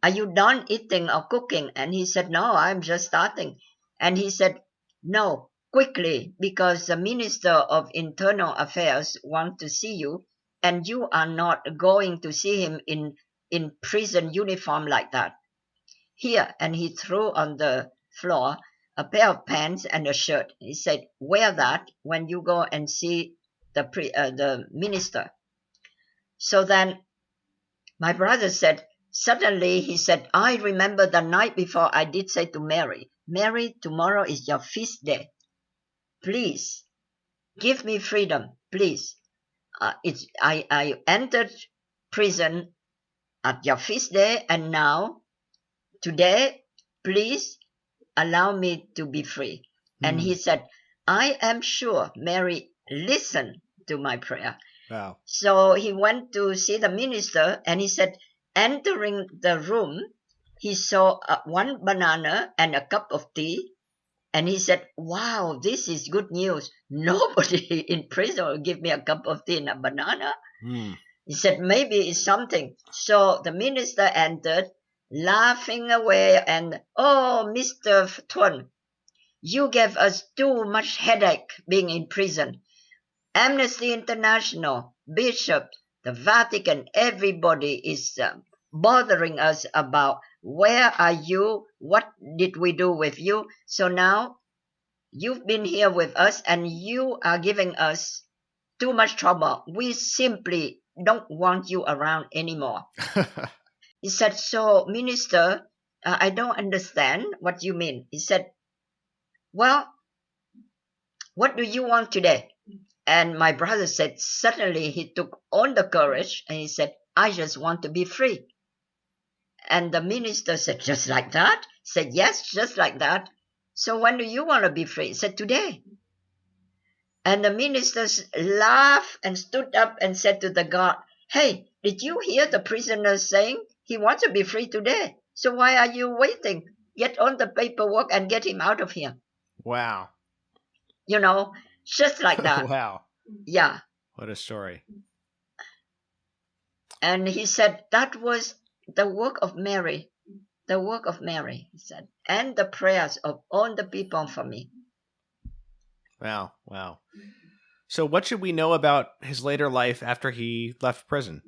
are you done eating or cooking? And he said, no, I'm just starting. And he said, no, quickly, because the Minister of Internal Affairs wants to see you, and you are not going to see him in prison uniform like that. Here, and he threw on the floor a pair of pants and a shirt. He said, wear that when you go and see the minister. So then My brother said, suddenly he said, I remember the night before I did say to Mary, Mary, tomorrow is your feast day. Please, give me freedom, please. I entered prison at your feast day, and now, today, please allow me to be free. And he said, I am sure Mary listened to my prayer. Wow. So he went to see the minister, and he said, entering the room, he saw one banana and a cup of tea. And he said, wow, this is good news. Nobody in prison will give me a cup of tea and a banana. He said, maybe it's something. So the minister entered, laughing away, and, oh, Mr. Thuan, you gave us too much headache being in prison. Amnesty International, Bishop, the Vatican, everybody is bothering us about where are you, what did we do with you. So now you've been here with us and you are giving us too much trouble. We simply don't want you around anymore. He said, so, minister, I don't understand what you mean. He said, well, what do you want today? And my brother said, suddenly he took all the courage and he said, I just want to be free. And the minister said, just like that? He said, yes, just like that. So when do you want to be free? He said, today. And the minister laughed and stood up and said to the guard, hey, did you hear the prisoner saying he wants to be free today? So why are you waiting? Get on the paperwork and get him out of here. Wow. You know, just like that. Wow. Yeah. What a story. And he said that was the work of Mary. The work of Mary, he said, and the prayers of all the people for me. Wow. Wow. So what should we know about his later life after he left prison?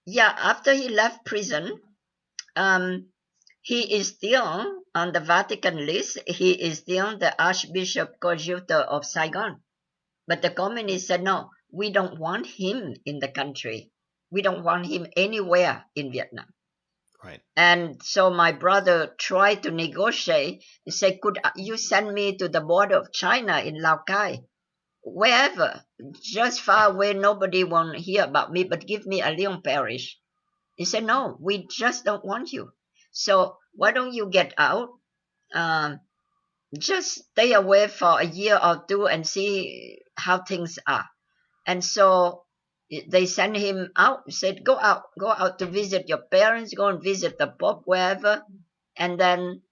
Yeah, after he left prison, he is still on the Vatican list. He is still the Archbishop Coadjutor of Saigon. But the communists said, no, we don't want him in the country. We don't want him anywhere in Vietnam. Right. And so my brother tried to negotiate. He said, could you send me to the border of China in Lao Cai? Wherever, just far away, nobody won't hear about me, but give me a Lyon parish. He said, no, we just don't want you. So why don't you get out? Just stay away for a year or two and see how things are. And so they sent him out, said, go out to visit your parents, go and visit the Pope, wherever, and then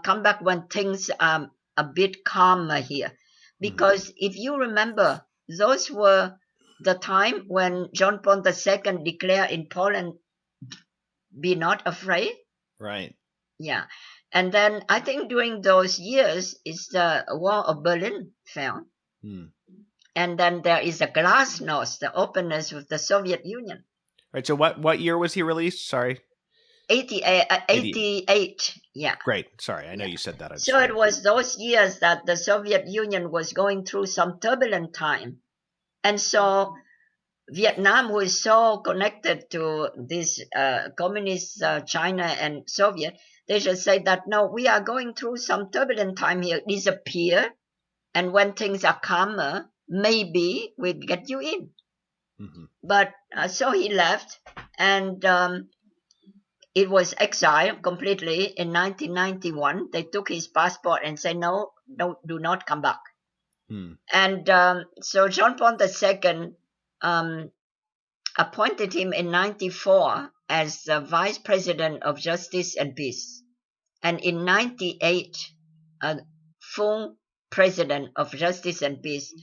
come back when things are a bit calmer here. Because if you remember, those were the time when John Paul II declared in Poland, be not afraid. Right. Yeah. And then I think during those years, is the Wall of Berlin fell. And then there is a glasnost, the openness with the Soviet Union. Right. So what year was he released? Sorry. 88. Yeah. Great. Sorry. I know you said that. So it was those years that the Soviet Union was going through some turbulent time. And so Vietnam, who is so connected to this communist China and Soviet, they just say that, no, we are going through some turbulent time here, disappear. And when things are calmer, maybe we'll get you in. But so he left, and it was exiled completely in 1991. They took his passport and said, no, do not come back. And so John Paul II appointed him in 94 as the Vice President of Justice and Peace. And in 98, full President of Justice and Peace.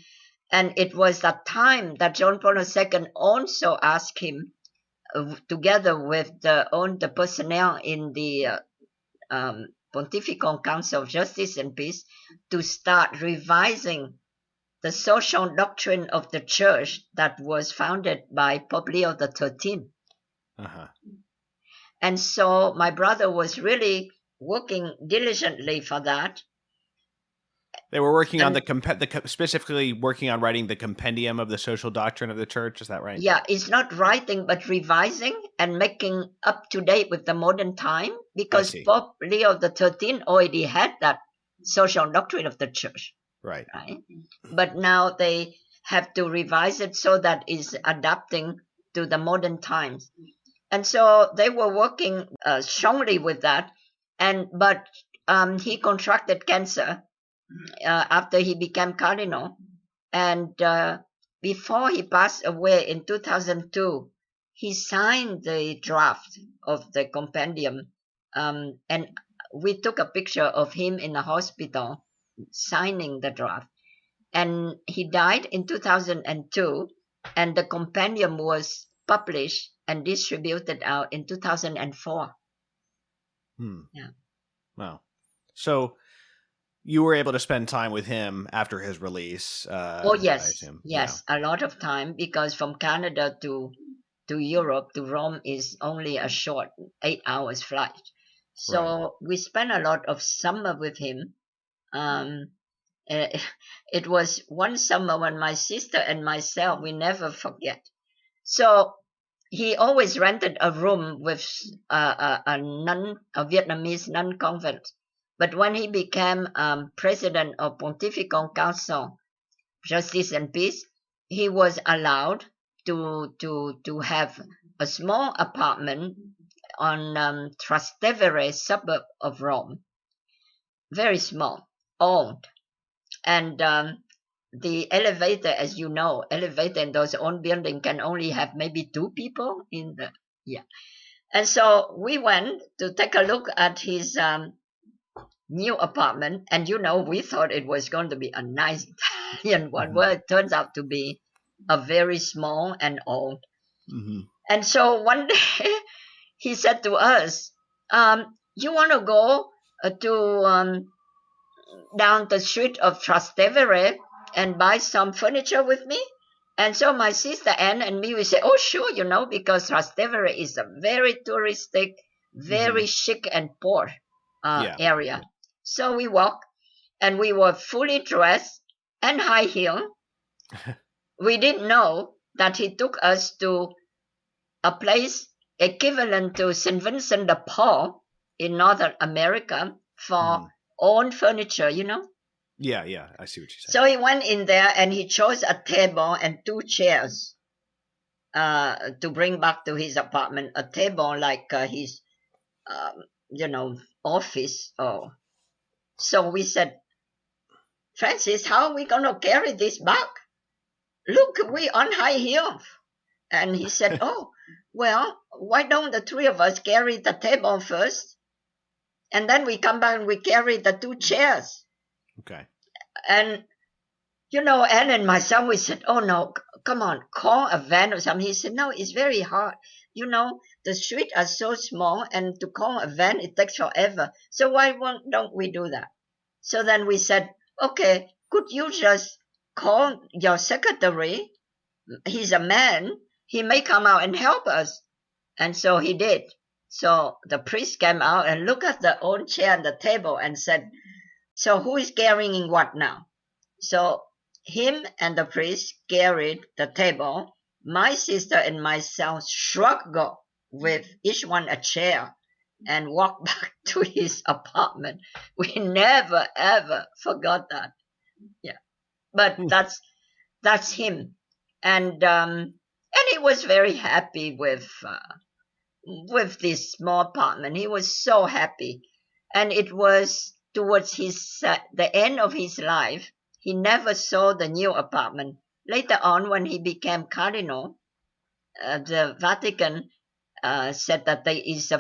And it was that time that John Paul II also asked him, together with the personnel in the Pontifical Council of Justice and Peace, to start revising the social doctrine of the Church that was founded by Pope Leo XIII. And so my brother was really working diligently for that. They were working on specifically working on writing the compendium of the social doctrine of the church. Is that right? Yeah, it's not writing, but revising and making up to date with the modern time, because Pope Leo XIII already had that social doctrine of the church. Right. But now they have to revise it so that it's adapting to the modern times. And so they were working strongly with that. But he contracted cancer after he became cardinal. And before he passed away in 2002, he signed the draft of the compendium. And we took a picture of him in the hospital signing the draft. And he died in 2002, and the compendium was published and distributed out in 2004. Yeah. Wow. So you were able to spend time with him after his release. Oh, yes. Yes, yeah. A lot of time, because from Canada to Europe, to Rome, is only a short 8 hours flight. So we spent a lot of summer with him. It was one summer when my sister and myself, we never forget. So he always rented a room with a Vietnamese nun convent. But when he became president of Pontifical Council, Justice and Peace, he was allowed to have a small apartment on Trastevere suburb of Rome. Very small, owned. And the elevator, as you know, elevator in those own building can only have maybe 2 people in the, And so we went to take a look at his new apartment. And, we thought it was going to be a nice Italian one. Well, it turns out to be a very small and old. And so one day he said to us, you want to go to down the street of Trastevere and buy some furniture with me? And so my sister Anne and me, we say, oh, sure, because Trastevere is a very touristic, very chic and poor area. So we walked, and we were fully dressed and high heel. We didn't know that he took us to a place equivalent to St. Vincent de Paul in Northern America for own furniture, Yeah, I see what you're saying. So he went in there and he chose a table and 2 chairs to bring back to his apartment. A table like his, office. So we said, Francis, how are we going to carry this back? Look, we on high heels. And he said, oh, well, why don't the 3 of us carry the table first? And then we come back and we carry the 2 chairs. Okay. And, Anne and myself, we said, oh, no, come on, call a van or something. He said, no, it's very hard. The streets are so small, and to call a van, it takes forever. So why don't we do that? So then we said, okay, could you just call your secretary? He's a man. He may come out and help us. And so he did. So the priest came out and looked at the old chair and the table and said, so who is carrying what now? So him and the priest carried the table. My sister and myself shrugged with each one a chair and walked back to his apartment. We never, ever forgot that. Yeah. But that's him. And he was very happy with this small apartment. He was so happy. And it was towards the end of his life. He never saw the new apartment. Later on, when he became cardinal, the Vatican said that there is a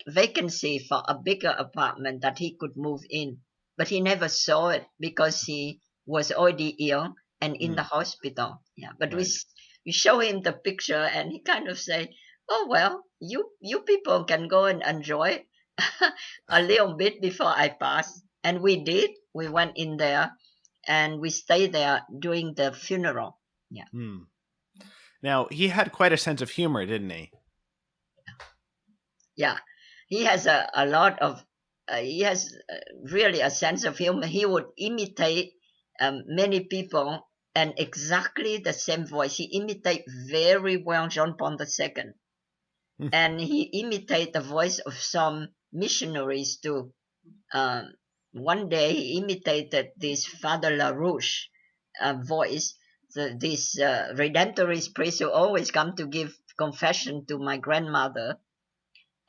vacancy for a bigger apartment that he could move in. But he never saw it because he was already ill and in the hospital. Yeah, but we show him the picture, and he kind of say, oh, well, you people can go and enjoy a little bit before I pass. And we did. We went in there, and we stayed there during the funeral. Yeah. Now, he had quite a sense of humor, didn't he? Yeah. He has a lot of he has really a sense of humor. He would imitate many people and exactly the same voice. He imitate very well John Paul II. And he imitate the voice of some missionaries too. One day he imitated this Father LaRouche voice, this Redemptorist priest who always come to give confession to my grandmother.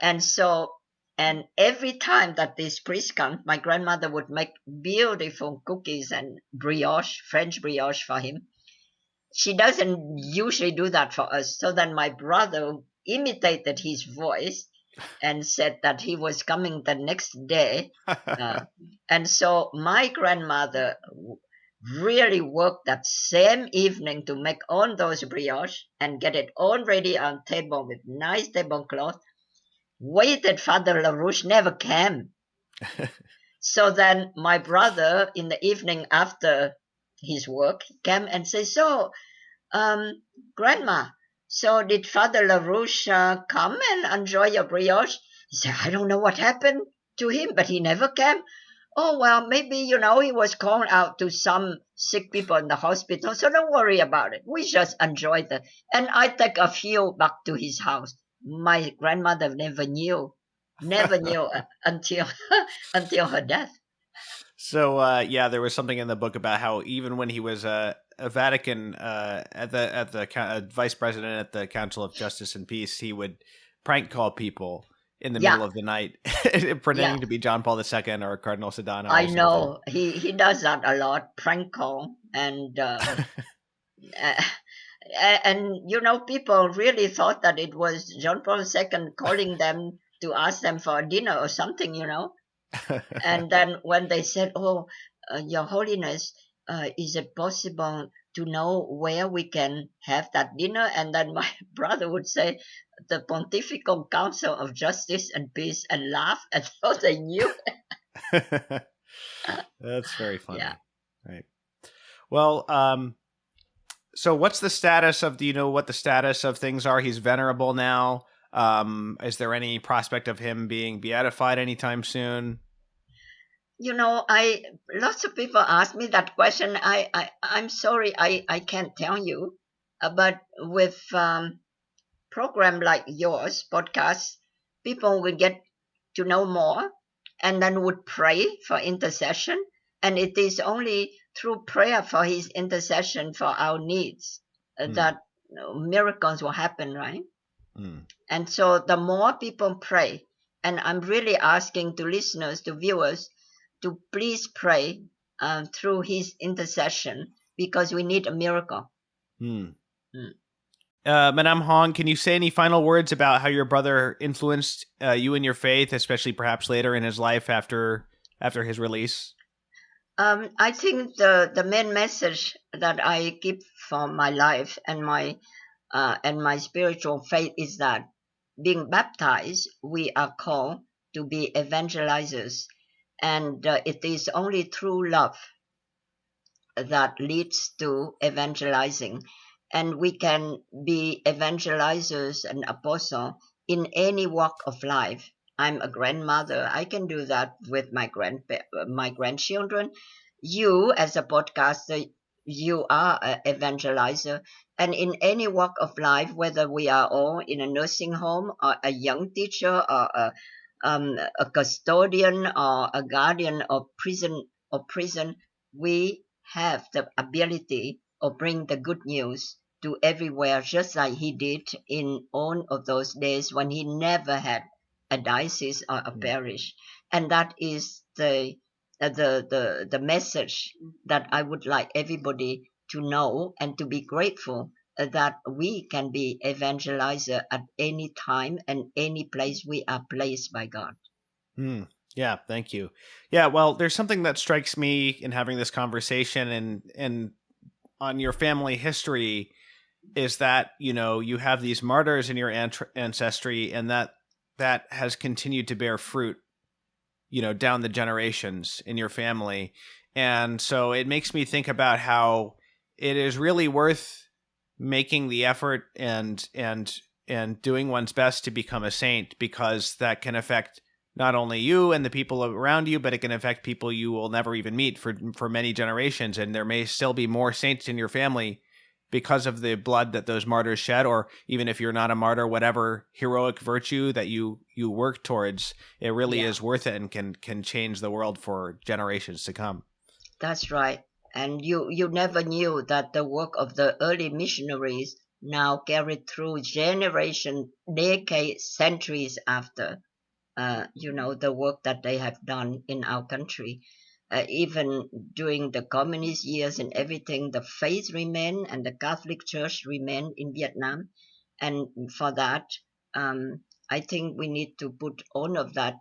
And so, and every time that this priest comes, my grandmother would make beautiful cookies and brioche, French brioche for him. She doesn't usually do that for us. So then my brother imitated his voice and said that he was coming the next day. And so my grandmother really worked that same evening to make all those brioche and get it all ready on table with nice tablecloth. Waited, Father LaRouche never came. So then my brother, in the evening after his work, came and said, so, Grandma, so did Father LaRouche come and enjoy your brioche? He said, I don't know what happened to him, but he never came. Oh, well, maybe, he was called out to some sick people in the hospital, so don't worry about it. We just enjoyed it. And I take a few back to his house. My grandmother never knew until until her death. So there was something in the book about how even when he was a Vatican at the vice president at the Council of Justice and Peace, he would prank call people in the middle of the night, pretending to be John Paul II or Cardinal Sedano. I know he does that a lot, prank call, and and people really thought that it was John Paul II calling them to ask them for a dinner or something, And then when they said, "Oh, Your Holiness, is it possible to know where we can have that dinner?" And then my brother would say, "The Pontifical Council of Justice and Peace," and laugh as though they knew. That's very funny. Yeah. Right. Well, so what's the status of? Do you know what the status of things are? He's venerable now. Is there any prospect of him being beatified anytime soon? Lots of people ask me that question. I'm sorry, I can't tell you. But with program like yours, podcasts, people will get to know more and then would pray for intercession. And it is only through prayer for his intercession for our needs that miracles will happen, right? And so the more people pray, and I'm really asking to listeners, to viewers, to please pray through his intercession, because we need a miracle. Madame Hong, can you say any final words about how your brother influenced you in your faith, especially perhaps later in his life after his release? I think the main message that I keep from my life and my spiritual faith is that being baptized, we are called to be evangelizers. And it is only through love that leads to evangelizing. And we can be evangelizers and apostles in any walk of life. I'm a grandmother. I can do that with my grandchildren. You, as a podcaster, you are an evangelizer. And in any walk of life, whether we are all in a nursing home or a young teacher or a custodian or a guardian of prison, we have the ability of bring the good news to everywhere, just like he did in all of those days when he never had a diocese or a parish. And that is the message that I would like everybody to know and to be grateful that we can be evangelizer at any time and any place we are placed by God. Yeah, thank you. Yeah, well, there's something that strikes me in having this conversation and on your family history is that, you have these martyrs in your ancestry, and that has continued to bear fruit, down the generations in your family. And so it makes me think about how it is really worth making the effort and doing one's best to become a saint, because that can affect not only you and the people around you, but it can affect people you will never even meet for many generations. And there may still be more saints in your family because of the blood that those martyrs shed, or even if you're not a martyr, whatever heroic virtue that you work towards, it really is worth it and can change the world for generations to come. That's right. And you never knew that the work of the early missionaries now carried through generations, decades, centuries after, the work that they have done in our country. Even during the communist years and everything, the faith remained and the Catholic Church remained in Vietnam. And for that, I think we need to put all of that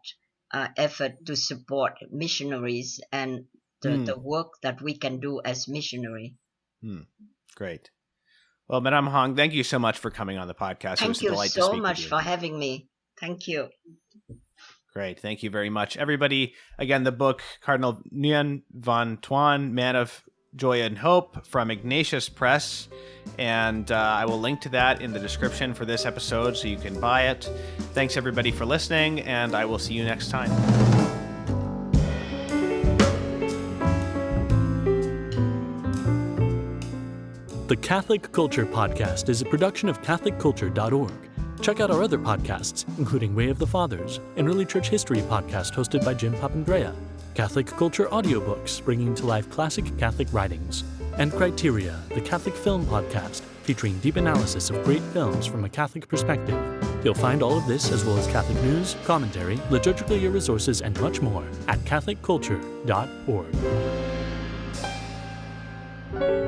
effort to support missionaries and the work that we can do as missionary. Great. Well, Madame Hong, thank you so much for coming on the podcast. Thank you so much for having me. Thank you. Great. Thank you very much. Everybody, again, the book, Cardinal Nguyen van Thuan, Man of Joy and Hope, from Ignatius Press. And I will link to that in the description for this episode so you can buy it. Thanks, everybody, for listening, and I will see you next time. The Catholic Culture Podcast is a production of CatholicCulture.org. Check out our other podcasts, including Way of the Fathers, an early church history podcast hosted by Jim Papandrea, Catholic Culture audiobooks bringing to life classic Catholic writings, and Criteria, the Catholic Film Podcast, featuring deep analysis of great films from a Catholic perspective. You'll find all of this, as well as Catholic news, commentary, liturgical year resources, and much more at CatholicCulture.org.